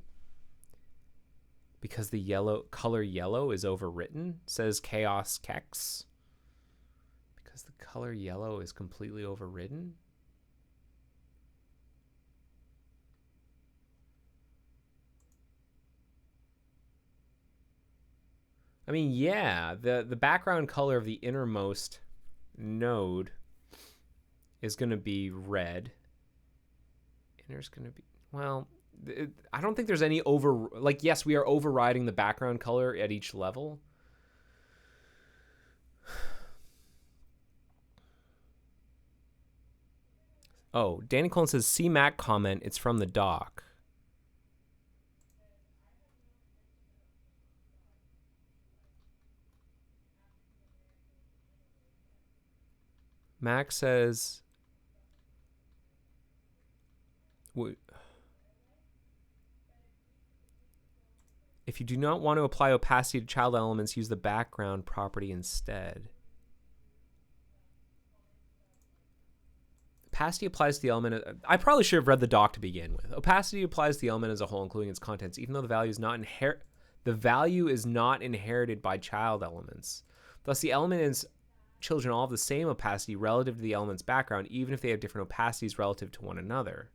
Speaker 1: Because the color yellow is overwritten, says Chaos Kex. Because the color yellow is completely overridden. I mean, yeah, the background color of the innermost node is going to be red. Inner's going to be, well, I don't think there's any yes, we are overriding the background color at each level. Oh, Danny Cullen says, C-Mac comment, it's from the doc. Max says, if you do not want to apply opacity to child elements, use the background property instead. Opacity applies to the element. I probably should have read the doc to begin with. Opacity applies to the element as a whole, including its contents, even though the value is not inherited by child elements. Thus, the element and its children all have the same opacity relative to the element's background, even if they have different opacities relative to one another.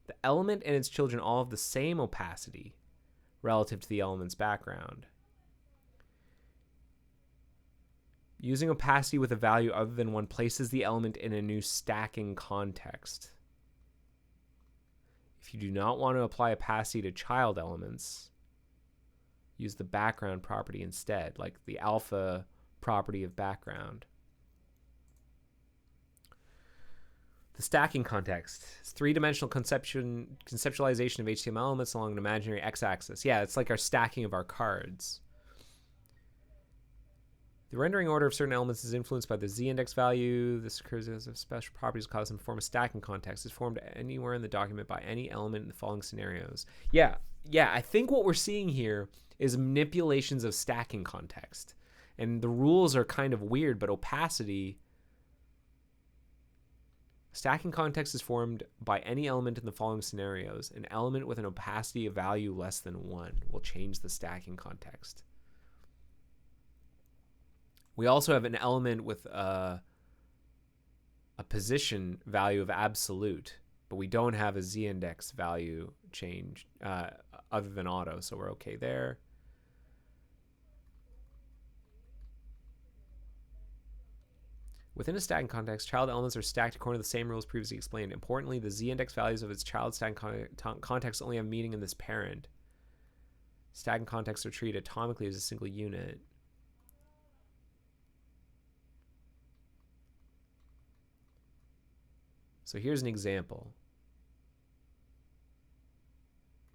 Speaker 1: The element and its children all have the same opacity relative to the element's background. Using opacity with a value other than 1 places the element in a new stacking context. If you do not want to apply opacity to child elements, use the background property instead, like the alpha property of background. The stacking context is 3-dimensional conceptualization of HTML elements along an imaginary x-axis. Yeah, it's like our stacking of our cards. The rendering order of certain elements is influenced by the z-index value. This occurs as if special properties cause them to form a stacking context. It's formed anywhere in the document by any element in the following scenarios. Yeah, I think what we're seeing here is manipulations of stacking context. And the rules are kind of weird, but opacity... Stacking context is formed by any element in the following scenarios. An element with an opacity of value less than 1 will change the stacking context. We also have an element with a position value of absolute, but we don't have a z-index value change other than auto, so we're okay there. Within a stacking context, child elements are stacked according to the same rules previously explained. Importantly, the z-index values of its child stacking context only have meaning in this parent. Stacking contexts are treated atomically as a single unit. So here's an example.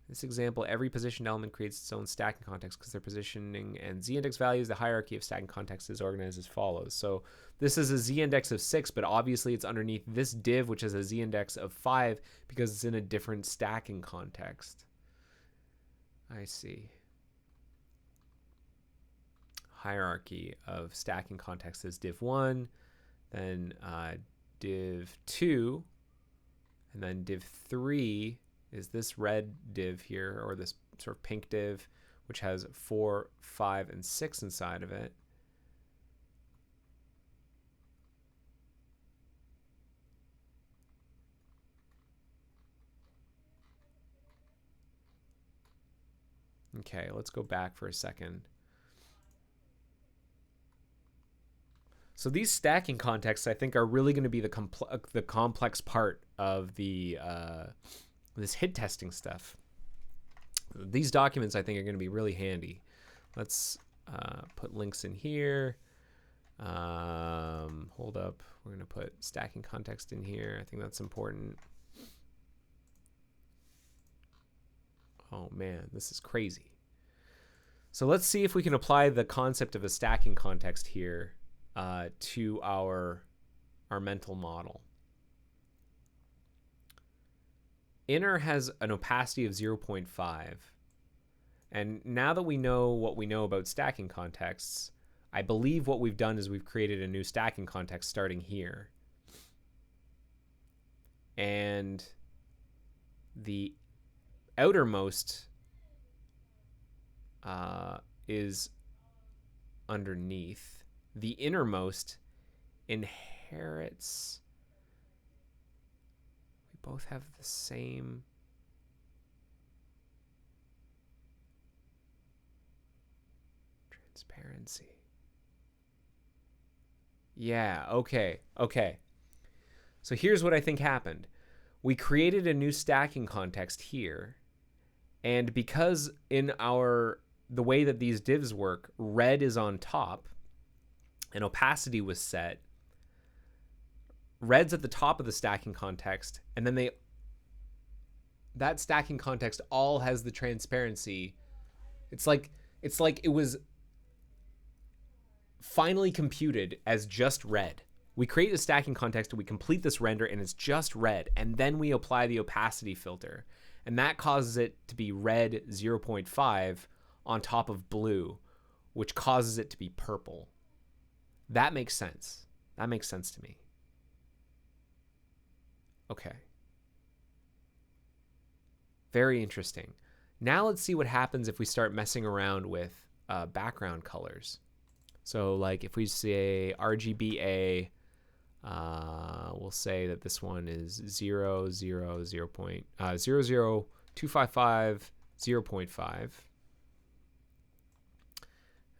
Speaker 1: This example, every positioned element creates its own stacking context because their positioning and z-index values. The hierarchy of stacking context is organized as follows. So this is a z-index of 6, but obviously it's underneath this div, which has a z-index of 5 because it's in a different stacking context. I see. Hierarchy of stacking context is div 1, then div 2, and then div 3 is this red div here, or this sort of pink div, which has 4, 5, and 6 inside of it. Okay, let's go back for a second. So these stacking contexts, I think, are really going to be the complex part of the this HID testing stuff. These documents, I think, are going to be really handy. Let's put links in here. Hold up. We're going to put stacking context in here. I think that's important. Oh, man, this is crazy. So let's see if we can apply the concept of a stacking context here to our mental model. Inner has an opacity of 0.5. And now that we know what we know about stacking contexts, I believe what we've done is we've created a new stacking context starting here. And the outermost is underneath. The innermost inherits. We both have the same. Transparency. Yeah, okay. So here's what I think happened. We created a new stacking context here, and because in the way that these divs work, red is on top, and opacity was set. Red's at the top of the stacking context, and then that stacking context all has the transparency. It's like it was finally computed as just red. We create a stacking context and we complete this render and it's just red, and then we apply the opacity filter, and that causes it to be red 0.5 on top of blue, which causes it to be purple. That makes sense. That makes sense to me. Okay. Very interesting. Now let's see what happens if we start messing around with background colors. So like if we say RGBA, we'll say that this one is 0, 0, 0, 0, 0, 255, 0.5.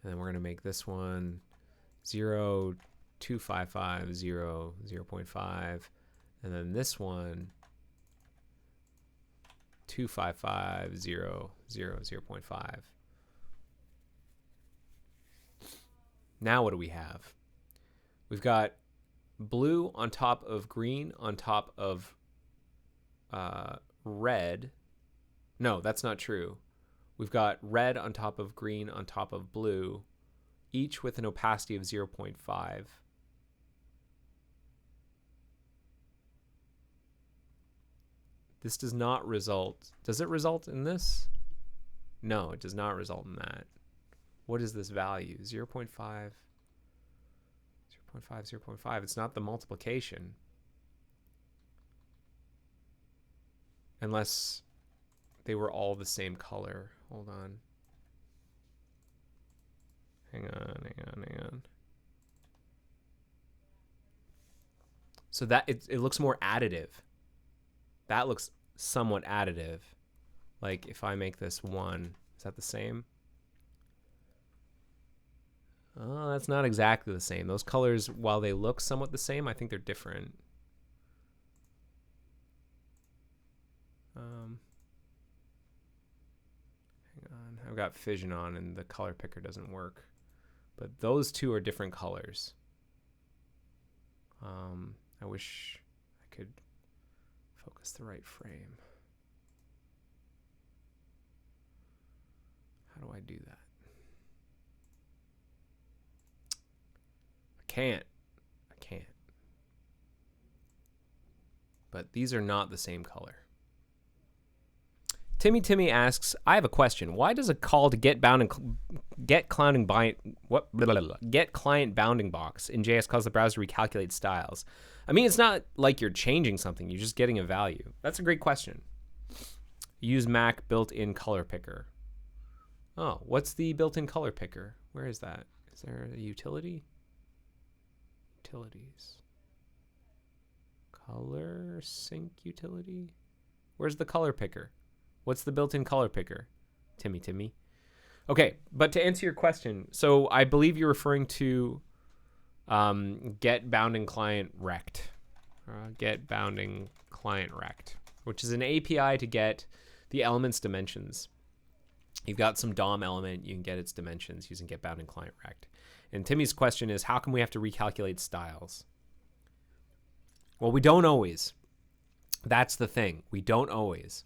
Speaker 1: And then we're going to make this one 0, 255, 0, 0.5. And then this one 255, 0, 0, 0.5. Now what do we have? We've got blue on top of green on top of red. No, that's not true. We've got red on top of green on top of blue, each with an opacity of 0.5. This does not result. Does it result in this? No, it does not result in that. What is this value? 0.5, 0.5, 0.5. It's not the multiplication. Unless they were all the same color. Hold on. Hang on. So that it looks more additive. That looks somewhat additive. Like if I make this 1, is that the same? Oh, that's not exactly the same. Those colors, while they look somewhat the same, I think they're different. Hang on. I've got fission on and the color picker doesn't work. But those two are different colors. I wish I could focus the right frame. How do I do that? I can't. But these are not the same color. Timmy asks, I have a question. Why does a call to get client bounding box in JS cause the browser to recalculate styles? I mean, it's not like you're changing something. You're just getting a value. That's a great question. Use Mac built-in color picker. Oh, what's the built-in color picker? Where is that? Is there a utility? Utilities. Color sync utility? Where's the color picker? What's the built-in color picker? Timmy. Okay, but to answer your question, so I believe you're referring to get bounding client rect. Get bounding client rect, which is an API to get the element's dimensions. You've got some DOM element, you can get its dimensions using get bounding client rect. And Timmy's question is, how come we have to recalculate styles? Well, we don't always. That's the thing. We don't always.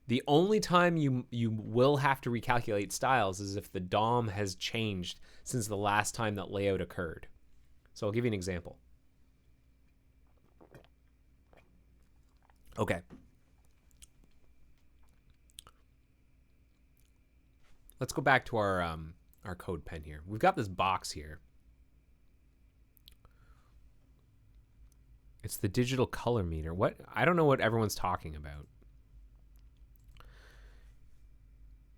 Speaker 1: The only time you will have to recalculate styles is if the DOM has changed since the last time that layout occurred. So I'll give you an example. Okay. Let's go back to our code pen here. We've got this box here. It's the digital color meter. What? I don't know what everyone's talking about.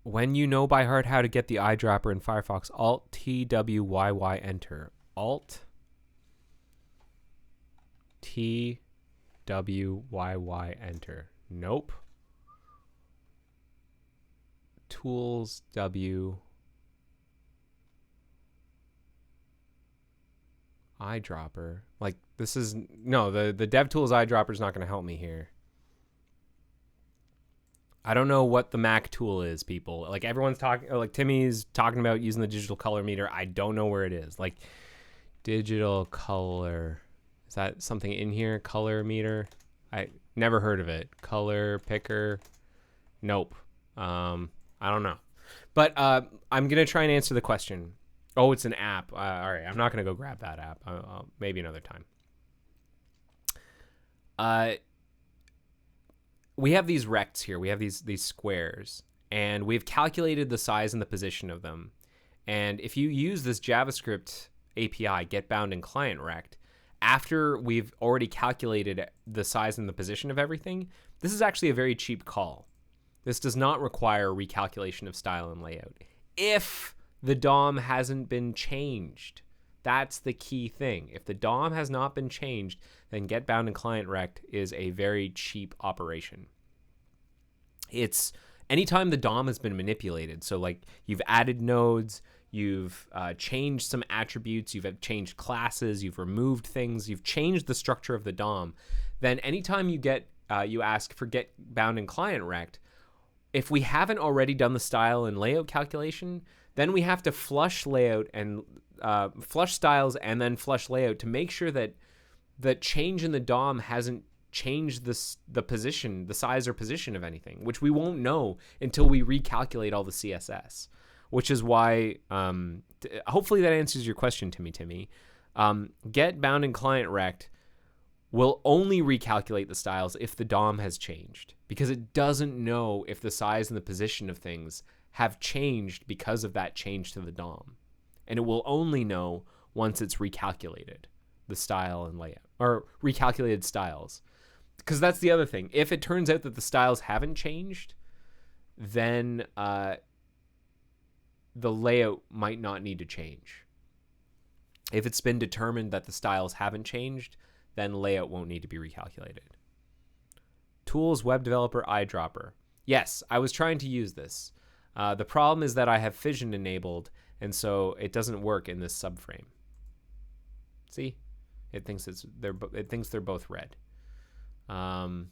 Speaker 1: When you know by heart how to get the eyedropper in Firefox, Alt TWYY enter. Alt TWYY enter. Nope. Tools W eyedropper. Like this is no, the DevTools eyedropper is not going to help me here. I don't know what the Mac tool is, people. Like everyone's talking, like Timmy's talking about using the digital color meter. I don't know where it is. Like digital color, is that something in here? Color meter? I never heard of it. Color picker? Nope. I don't know. But I'm gonna try and answer the question. Oh, it's an app. All right, I'm not gonna go grab that app. Maybe another time. We have these rects here. We have these squares, and we've calculated the size and the position of them. And if you use this JavaScript API, get bound and client rect, after we've already calculated the size and the position of everything, this is actually a very cheap call. This does not require recalculation of style and layout. If the DOM hasn't been changed, that's the key thing. If the DOM has not been changed, then get bound and client rect is a very cheap operation. It's anytime the DOM has been manipulated. So like you've added nodes, you've changed some attributes, you've changed classes, you've removed things, you've changed the structure of the DOM. Then anytime you get you ask for get bound and client rect, if we haven't already done the style and layout calculation, then we have to flush layout and flush styles and then flush layout to make sure that the change in the DOM hasn't changed the position, the size or position of anything, which we won't know until we recalculate all the CSS, which is why, hopefully that answers your question, Timmy. Get bound and client rect will only recalculate the styles if the DOM has changed, because it doesn't know if the size and the position of things have changed because of that change to the DOM. And it will only know once it's recalculated the style and layout, or recalculated styles. Because that's the other thing. If it turns out that the styles haven't changed, then the layout might not need to change. If it's been determined that the styles haven't changed, then layout won't need to be recalculated. Tools, web developer, eyedropper. Yes, I was trying to use this. The problem is that I have fission enabled, and so it doesn't work in this subframe. See? It thinks they're both red. Let's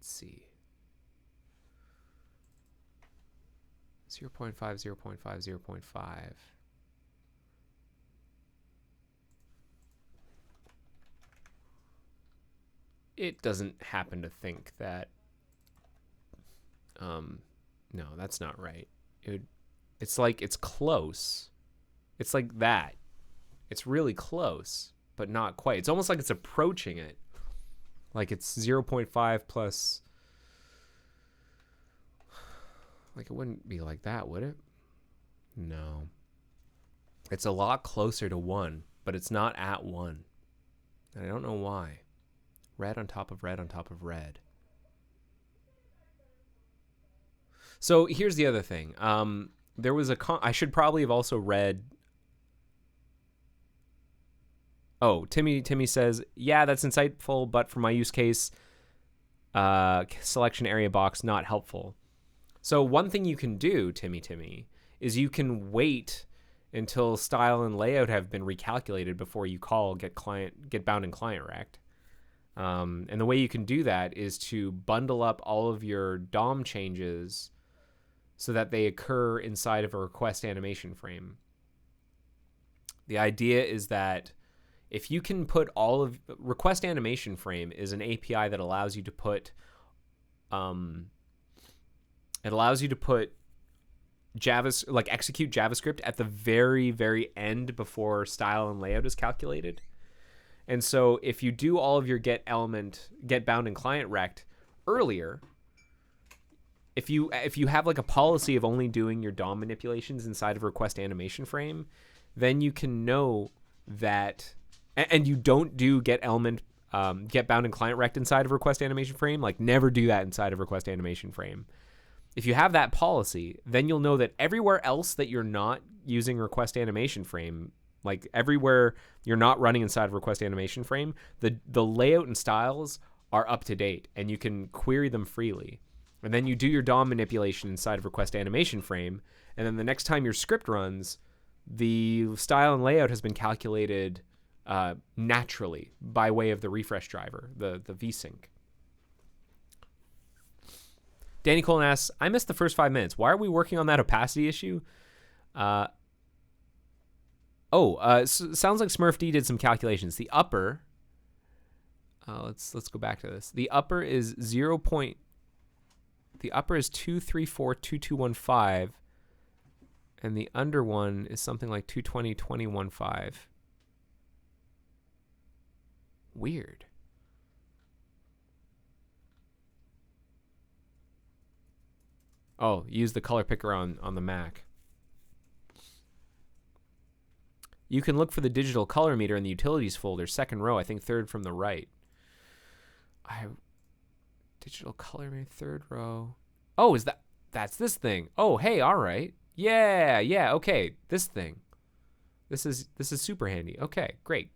Speaker 1: see. 0.5, 0.5, 0.5. It doesn't happen to think that. No, that's not right. It's like it's close. It's like that. It's really close, but not quite. It's almost like it's approaching it. Like it's 0.5 plus. Like it wouldn't be like that, would it? No. It's a lot closer to 1, but it's not at 1. And I don't know why. Red on top of red on top of red. So here's the other thing. There was I should probably have also read. Oh, Timmy says, yeah, that's insightful, but for my use case, selection area box not helpful. So one thing you can do, Timmy, is you can wait until style and layout have been recalculated before you call get bound and client rect. And the way you can do that is to bundle up all of your DOM changes so that they occur inside of a request animation frame. The idea is that if you can put all of request animation frame is an API that allows you to put execute JavaScript at the very, very end before style and layout is calculated. And so if you do all of your get bound and client rect earlier, if you have like a policy of only doing your DOM manipulations inside of request animation frame, then you can know that, and you don't do get bound and client rect inside of request animation frame, like never do that inside of request animation frame. If you have that policy, then you'll know that everywhere else that you're not using request animation frame, like everywhere you're not running inside of request animation frame, the layout and styles are up to date and you can query them freely. And then you do your DOM manipulation inside of request animation frame, and then the next time your script runs, the style and layout has been calculated naturally by way of the refresh driver, the vsync. Danny Colin asks, I missed the first 5 minutes. Why are we working on that opacity issue? Sounds like Smurf D did some calculations. The upper, let's go back to this. The upper is 2342215, and the under one is something like 2202015. Weird. Oh, use the color picker on the Mac. You can look for the digital color meter in the utilities folder, second row, I think third from the right. Digital color meter, third row. Oh, that's this thing. Oh, hey, all right. Yeah, okay, this thing. This is super handy. Okay, great.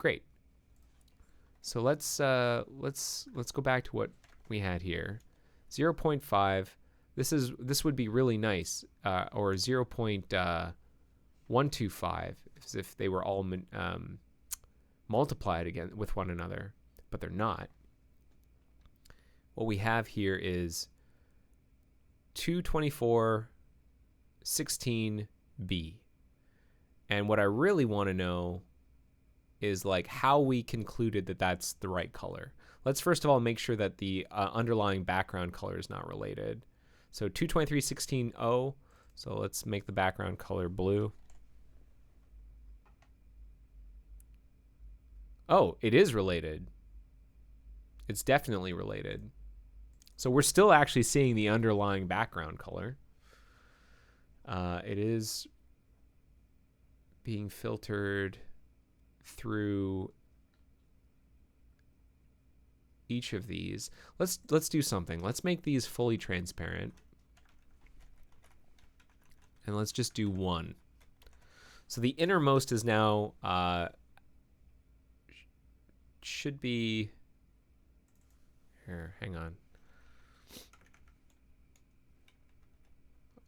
Speaker 1: So let's go back to what we had here. 0.5. This would be really nice, or 0.125 as if they were all multiplied again with one another, but they're not. What we have here is 224.16b, and what I really want to know is like how we concluded that that's the right color. Let's first of all make sure that the underlying background color is not related. So 223.16.0, so let's make the background color blue. Oh, it is related. It's definitely related. So we're still actually seeing the underlying background color. It is being filtered through each of these. Let's do something. Let's make these fully transparent. And let's just do one. So the innermost is now should be here, hang on.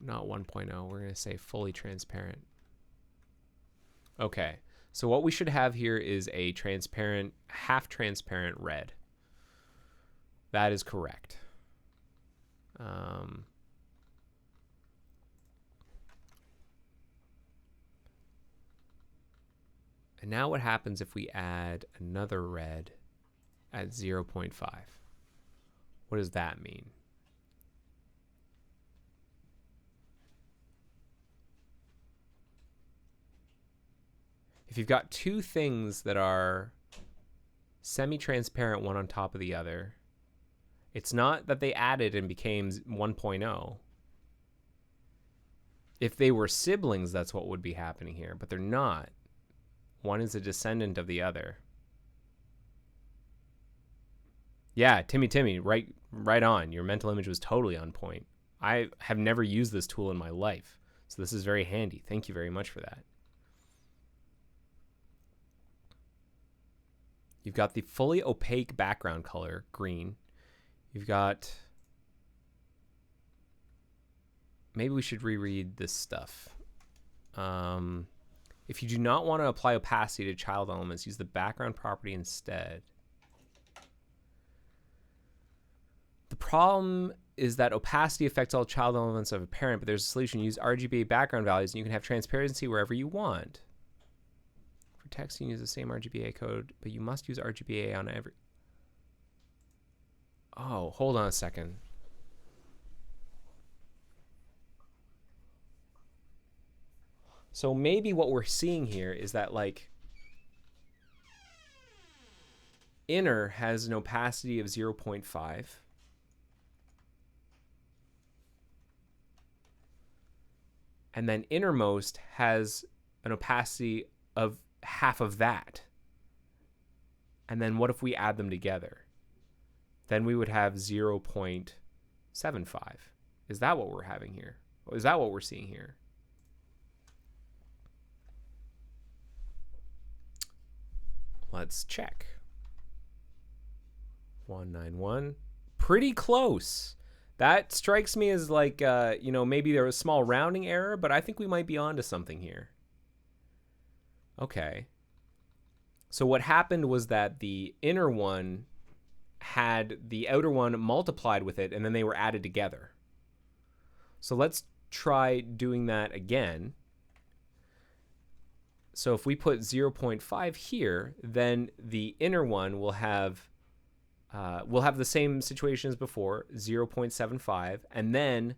Speaker 1: Not 1.0, we're going to say fully transparent. Okay. So what we should have here is a transparent, half transparent red. That is correct. And now what happens if we add another red at 0.5? What does that mean? If you've got two things that are semi-transparent one on top of the other, it's not that they added and became 1.0. If they were siblings, that's what would be happening here, but they're not. One is a descendant of the other. Yeah, Timmy, right on. Your mental image was totally on point. I have never used this tool in my life, so this is very handy. Thank you very much for that. You've got the fully opaque background color, green. You've got... Maybe we should reread this stuff. If you do not want to apply opacity to child elements, use the background property instead. The problem is that opacity affects all child elements of a parent, but there's a solution. Use RGBA background values, and you can have transparency wherever you want. For text, you can use the same RGBA code, but you must use RGBA on every... Oh, hold on a second. So maybe what we're seeing here is that, like, inner has an opacity of 0.5. And then innermost has an opacity of half of that. And then what if we add them together? Then we would have 0.75. Is that what we're having here? Is that what we're seeing here? Let's check. 191. Pretty close. That strikes me as like, you know, maybe there was a small rounding error, but I think we might be onto something here. Okay. So what happened was that the inner one had the outer one multiplied with it, and then they were added together. So let's try doing that again. So if we put 0.5 here, then the inner one will have the same situation as before, 0.75, and then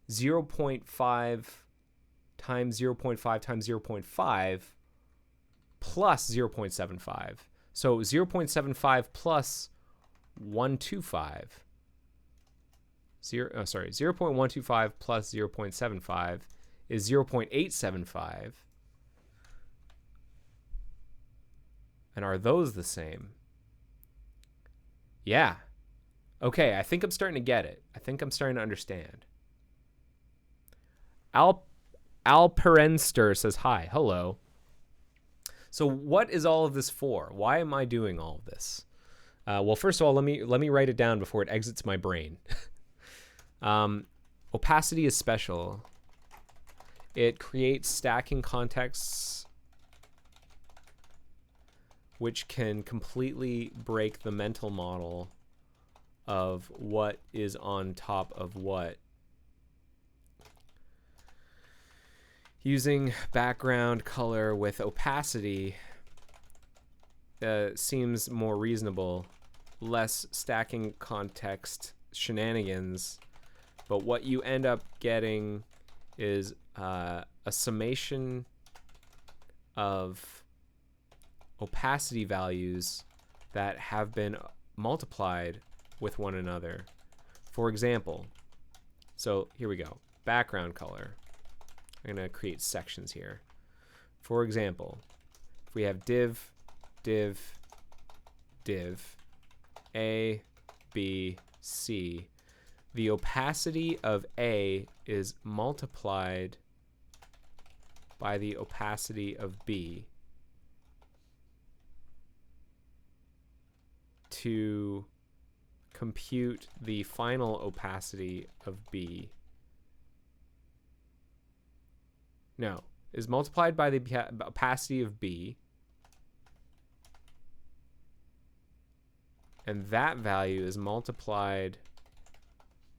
Speaker 1: 0.5 times 0.5 times 0.5 plus 0.75. So 0.75 plus 125. 0.125 plus 0.75 is 0.875. And are those the same? Yeah. Okay, I think I'm starting to get it. I think I'm starting to understand. Alperenster says hi. Hello. So what is all of this for? Why am I doing all of this? Well, first of all, let me write it down before it exits my brain. Opacity is special. It creates stacking contexts which can completely break the mental model of what is on top of what. Using background color with opacity seems more reasonable, less stacking context shenanigans, but what you end up getting is a summation of opacity values that have been multiplied with one another. For example, so here we go, background color. I'm going to create sections here. For example, if we have div, A, B, C, the opacity of A is multiplied by the opacity of B to compute the final opacity of B. No, is multiplied by the opacity of B, and that value is multiplied.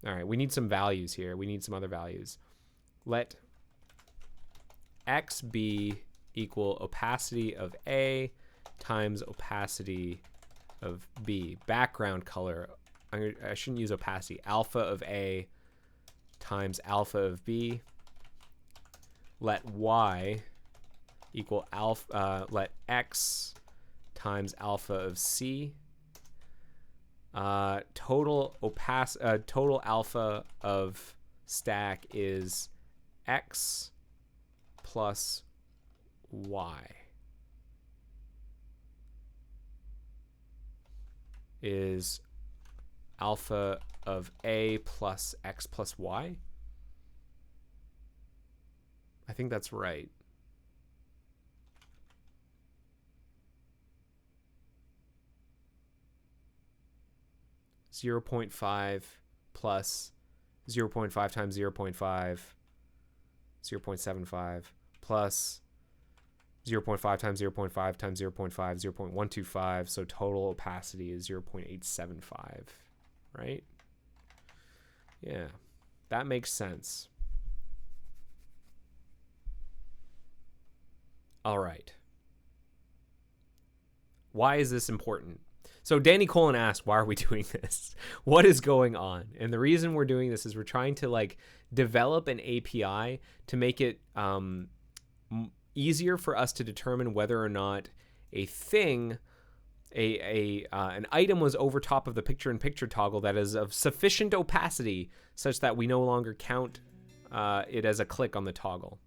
Speaker 1: All right, we need some values here. We need some other values. Let x be equal opacity of A times opacity of B. Background color, I shouldn't use opacity. Alpha of A times alpha of B. Let y equal alpha, let x times alpha of C. Total alpha of stack is x plus y is alpha of A plus X plus Y. I think that's right. Zero 0.5 plus 0.5 times 0.5, 0.75 plus 0.5 times 0.5 times 0.5, 0.125. So total opacity is 0.875, right? Yeah, that makes sense. All right. Why is this important? So Danny Colin asked, why are we doing this? What is going on? And the reason we're doing this is we're trying to like develop an API to make it easier for us to determine whether or not a thing, an item was over top of the picture-in-picture toggle that is of sufficient opacity such that we no longer count it as a click on the toggle.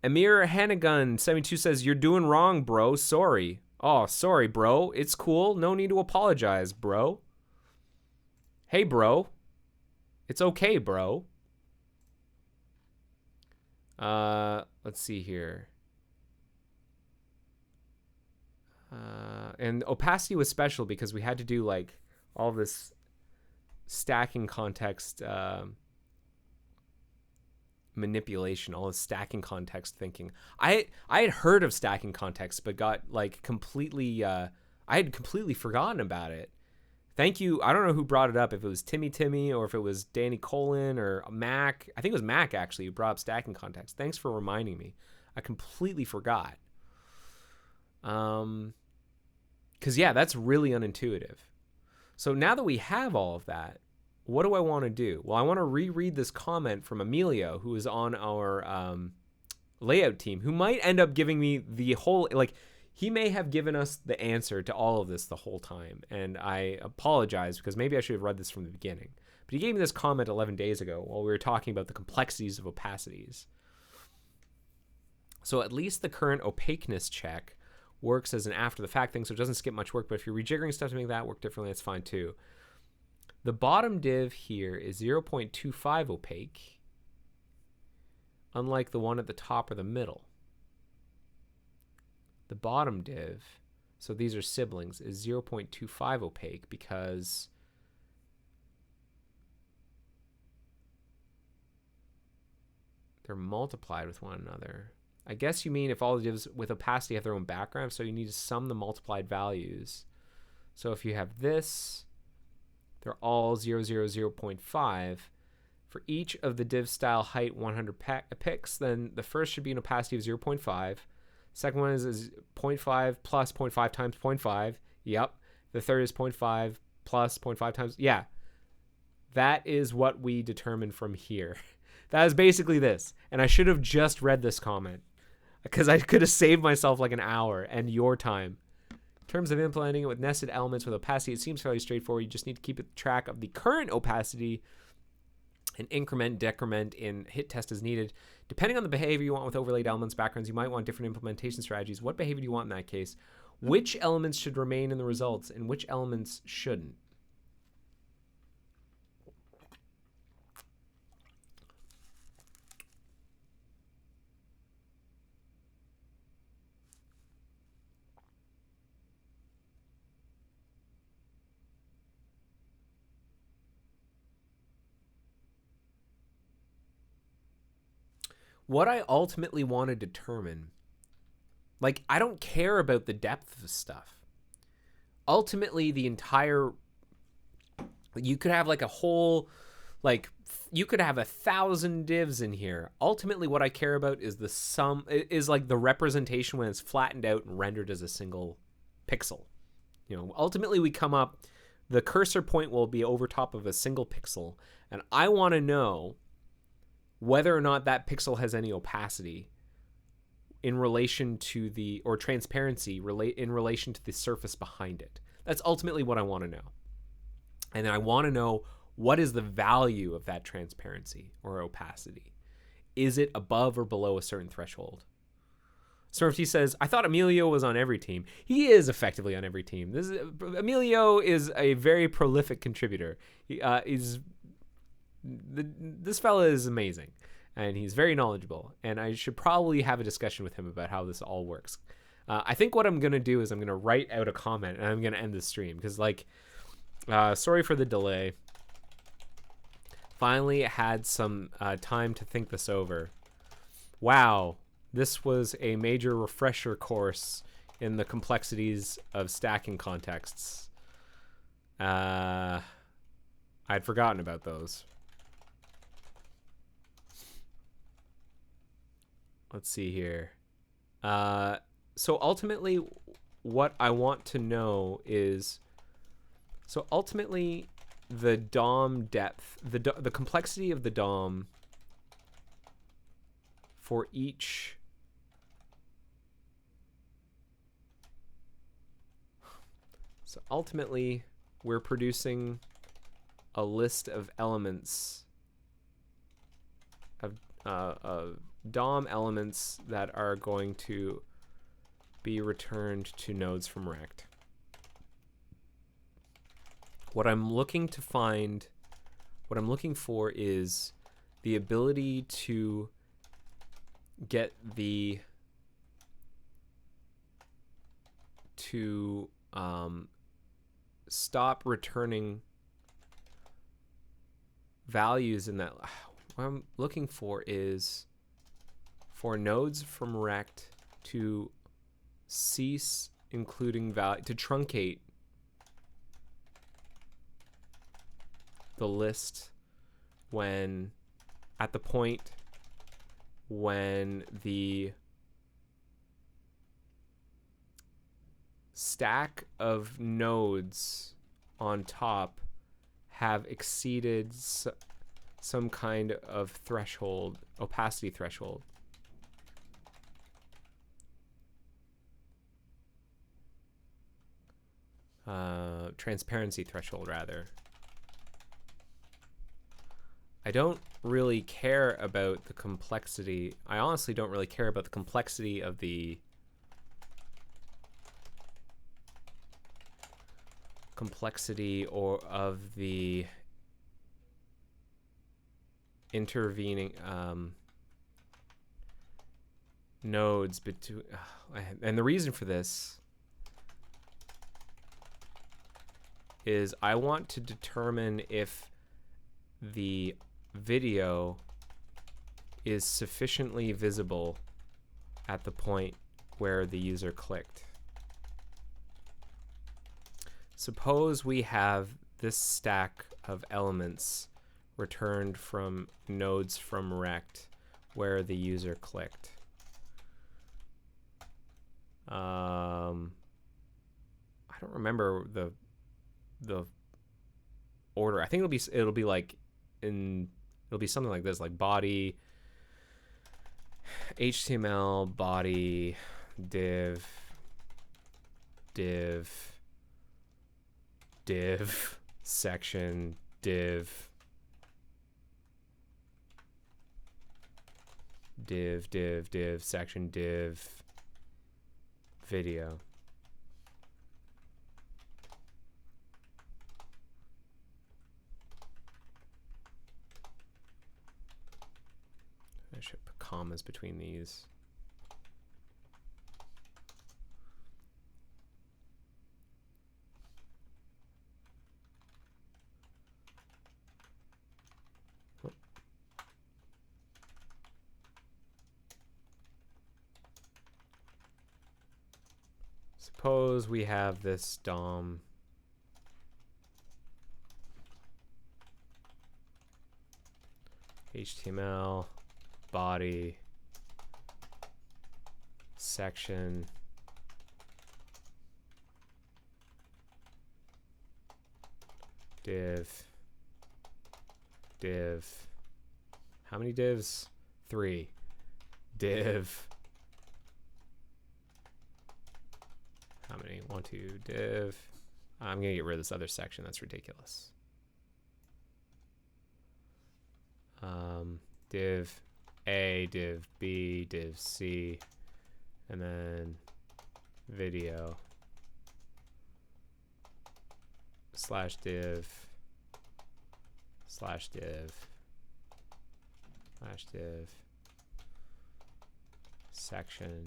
Speaker 1: Amir Hannigan 72 says, you're doing wrong, bro. Sorry. Oh, sorry, bro. It's cool. No need to apologize, bro. Hey, bro. It's okay, bro. Let's see here. And opacity was special because we had to do like all this stacking context manipulation, all this stacking context thinking. I had heard of stacking context, but got like completely I had completely forgotten about it. Thank you. I don't know who brought it up, if it was Timmy or if it was Danny Colin or Mac. I think it was Mac actually who brought up stacking context. Thanks for reminding me. I completely forgot. Because yeah, that's really unintuitive. So now that we have all of that, what do I want to do? Well, I want to reread this comment from Emilio, who is on our layout team, who might end up giving me the whole, like, he may have given us the answer to all of this the whole time. And I apologize because maybe I should have read this from the beginning. But he gave me this comment 11 days ago while we were talking about the complexities of opacities. So at least the current opaqueness check works as an after the fact thing, so it doesn't skip much work. But if you're rejiggering stuff to make that work differently, that's fine too. The bottom div here is 0.25 opaque, unlike the one at the top or the middle. The bottom div, so these are siblings, is 0.25 opaque because they're multiplied with one another. I guess you mean if all the divs with opacity have their own background, so you need to sum the multiplied values. So if you have this, they're all 0.5. For each of the div style height 100 pix, then the first should be an opacity of 0.5. Second one is 0.5 plus 0.5 times 0.5. Yep. The third is 0.5 plus 0.5 times. Yeah. That is what we determined from here. That is basically this. And I should have just read this comment because I could have saved myself like an hour and your time. In terms of implementing it with nested elements with opacity, it seems fairly straightforward. You just need to keep track of the current opacity and increment, decrement in hit test as needed. Depending on the behavior you want with overlaid elements, backgrounds, you might want different implementation strategies. What behavior do you want in that case? Which elements should remain in the results and which elements shouldn't? What I ultimately want to determine, like, I don't care about the depth of stuff. Ultimately, the entire, you could have like a whole, like, you could have 1,000 divs in here. Ultimately, what I care about is the sum, is like the representation when it's flattened out and rendered as a single pixel. You know, ultimately we come up, the cursor point will be over top of a single pixel, and I want to know whether or not that pixel has any opacity in relation to the, or transparency in relation to the surface behind it. That's ultimately what I want to know. And then I want to know, what is the value of that transparency or opacity? Is it above or below a certain threshold? Smurfy says, I thought Emilio was on every team. He is effectively on every team. Emilio is a very prolific contributor. This fella is amazing, and he's very knowledgeable, and I should probably have a discussion with him about how this all works. I think what I'm going to do is I'm going to write out a comment, and I'm going to end the stream, because, like, sorry for the delay. Finally had some time to think this over. Wow, this was a major refresher course in the complexities of stacking contexts. I'd forgotten about those. Let's see here. So ultimately, what I want to know is, so ultimately, the DOM depth, the complexity of the DOM for each so ultimately we're producing a list of elements of DOM elements that are going to be returned to nodes from rect. What I'm looking for is the ability to get stop returning values in that. What I'm looking for is for nodes from rect to cease including value, to truncate the list when at the point when the stack of nodes on top have exceeded some kind of threshold, opacity threshold. Transparency threshold, rather. I don't really care about the complexity. I honestly don't really care about the complexity of the intervening nodes between, and the reason for this is I want to determine if the video is sufficiently visible at the point where the user clicked. Suppose we have this stack of elements returned from nodes from rect where the user clicked. I don't remember the order. I think it'll be something like this, like body, HTML, body, div, section, div, section, div, video. I should put commas between these. Suppose we have this DOM HTML, body, section, div. How many divs? 3. Div. How many? 1, 2, div. I'm gonna get rid of this other section. That's ridiculous. Div A, div B, div C, and then video slash div slash div slash div section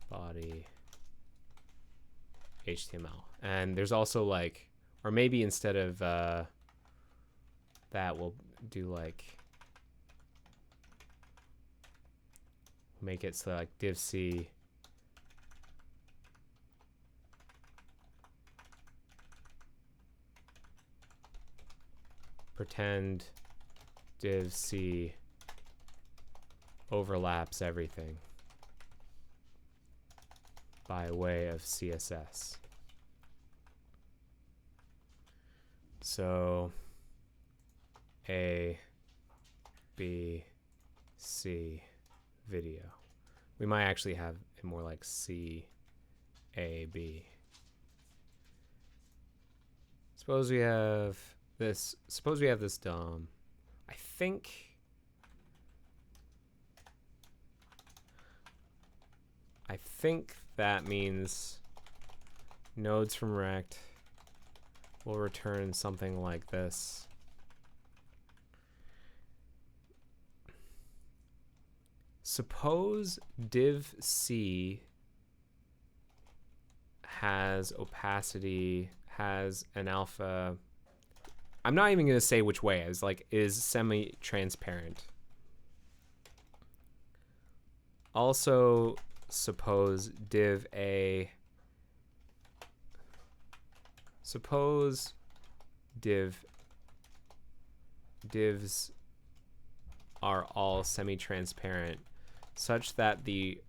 Speaker 1: body HTML. And there's also like, or maybe instead of that, we'll do like, make it so like div C pretend div C overlaps everything by way of CSS. So A, B, C, video. We might actually have it more like C, A, B. Suppose we have this DOM. I think that means nodes from rect will return something like this. Suppose div C has opacity, has an alpha. I'm not even going to say which way. I was like, is semi-transparent. Also, suppose div A. Suppose divs are all semi-transparent, such that the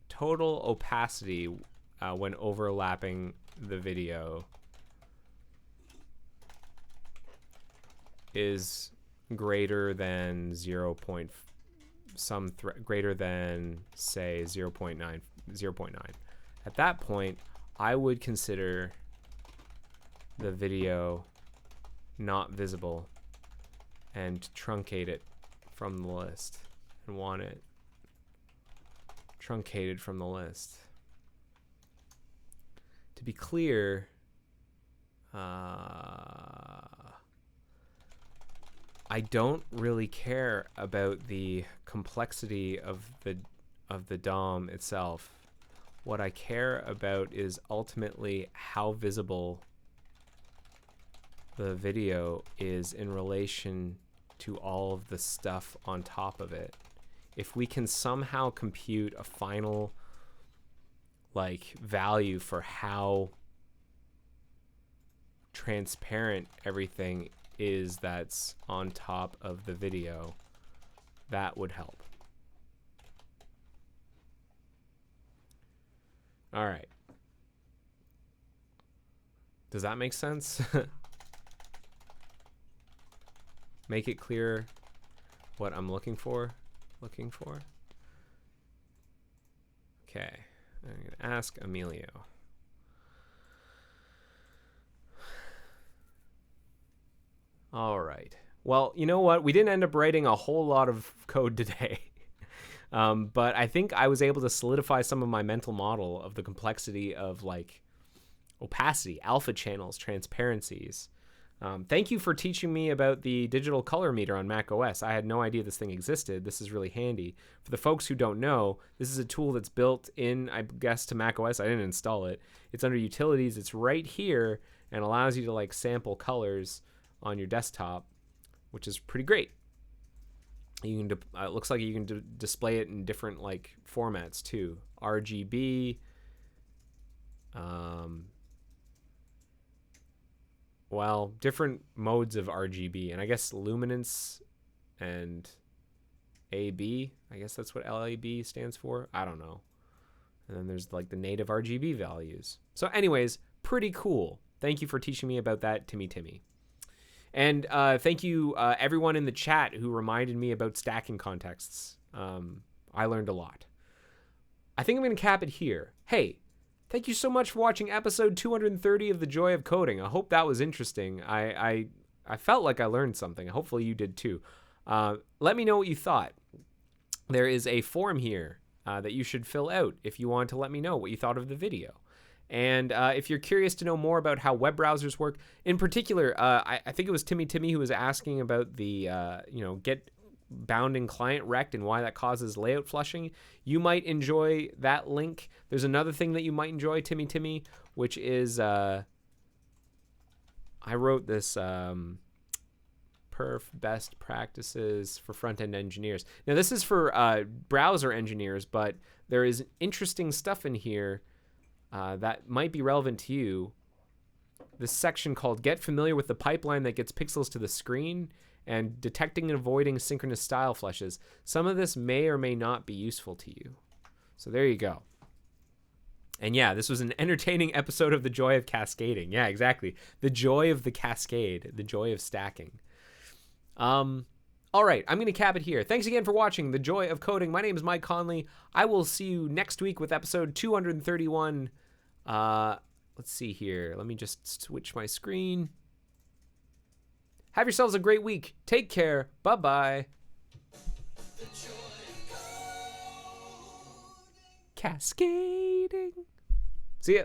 Speaker 1: total opacity when overlapping the video is greater than greater than say 0.9. At that point, I would consider the video not visible and truncate it from the list, and want it truncated from the list. To be clear, I don't really care about the complexity of the DOM itself. What I care about is ultimately how visible the video is in relation to all of the stuff on top of it. If we can somehow compute a final like value for how transparent everything is that's on top of the video, that would help. All right. Does that make sense? Make it clear what I'm looking for. Okay, I'm gonna ask Emilio. All right. Well, you know what? We didn't end up writing a whole lot of code today. But I think I was able to solidify some of my mental model of the complexity of like opacity, alpha channels, transparencies. Thank you for teaching me about the digital color meter on Mac OS. I had no idea this thing existed. This is really handy. For the folks who don't know, this is a tool that's built in, I guess, to Mac OS. I didn't install it. It's under utilities. It's right here and allows you to like sample colors on your desktop, which is pretty great. You can it looks like you can display it in different like formats too. RGB, well, different modes of RGB, and I guess luminance and AB. I guess that's what LAB stands for. I don't know. And then there's like the native RGB values. So anyways, pretty cool. Thank you for teaching me about that, Timmy. And thank you everyone in the chat who reminded me about stacking contexts. I learned a lot. I think I'm going to cap it here. Hey, thank you so much for watching episode 230 of The Joy of Coding. I hope that was interesting. I felt like I learned something. Hopefully you did too. Let me know what you thought. There is a forum here that you should fill out if you want to let me know what you thought of the video. And if you're curious to know more about how web browsers work, in particular, I think it was Timmy who was asking about the, get bounding client rect and why that causes layout flushing. You might enjoy that link. There's another thing that you might enjoy, Timmy, which is, I wrote this perf best practices for front-end engineers. Now, this is for browser engineers, but there is interesting stuff in here that might be relevant to you. This section called Get Familiar with the Pipeline That Gets Pixels to the Screen and Detecting and Avoiding Synchronous Style Flushes. Some of this may or may not be useful to you. So there you go. And yeah, this was an entertaining episode of The Joy of Cascading. Yeah, exactly. The joy of the cascade. The joy of stacking. All right, I'm going to cap it here. Thanks again for watching The Joy of Coding. My name is Mike Conley. I will see you next week with episode 231. Let's see here. Let me just switch my screen. Have yourselves a great week. Take care. Bye-bye. Cascading. See ya.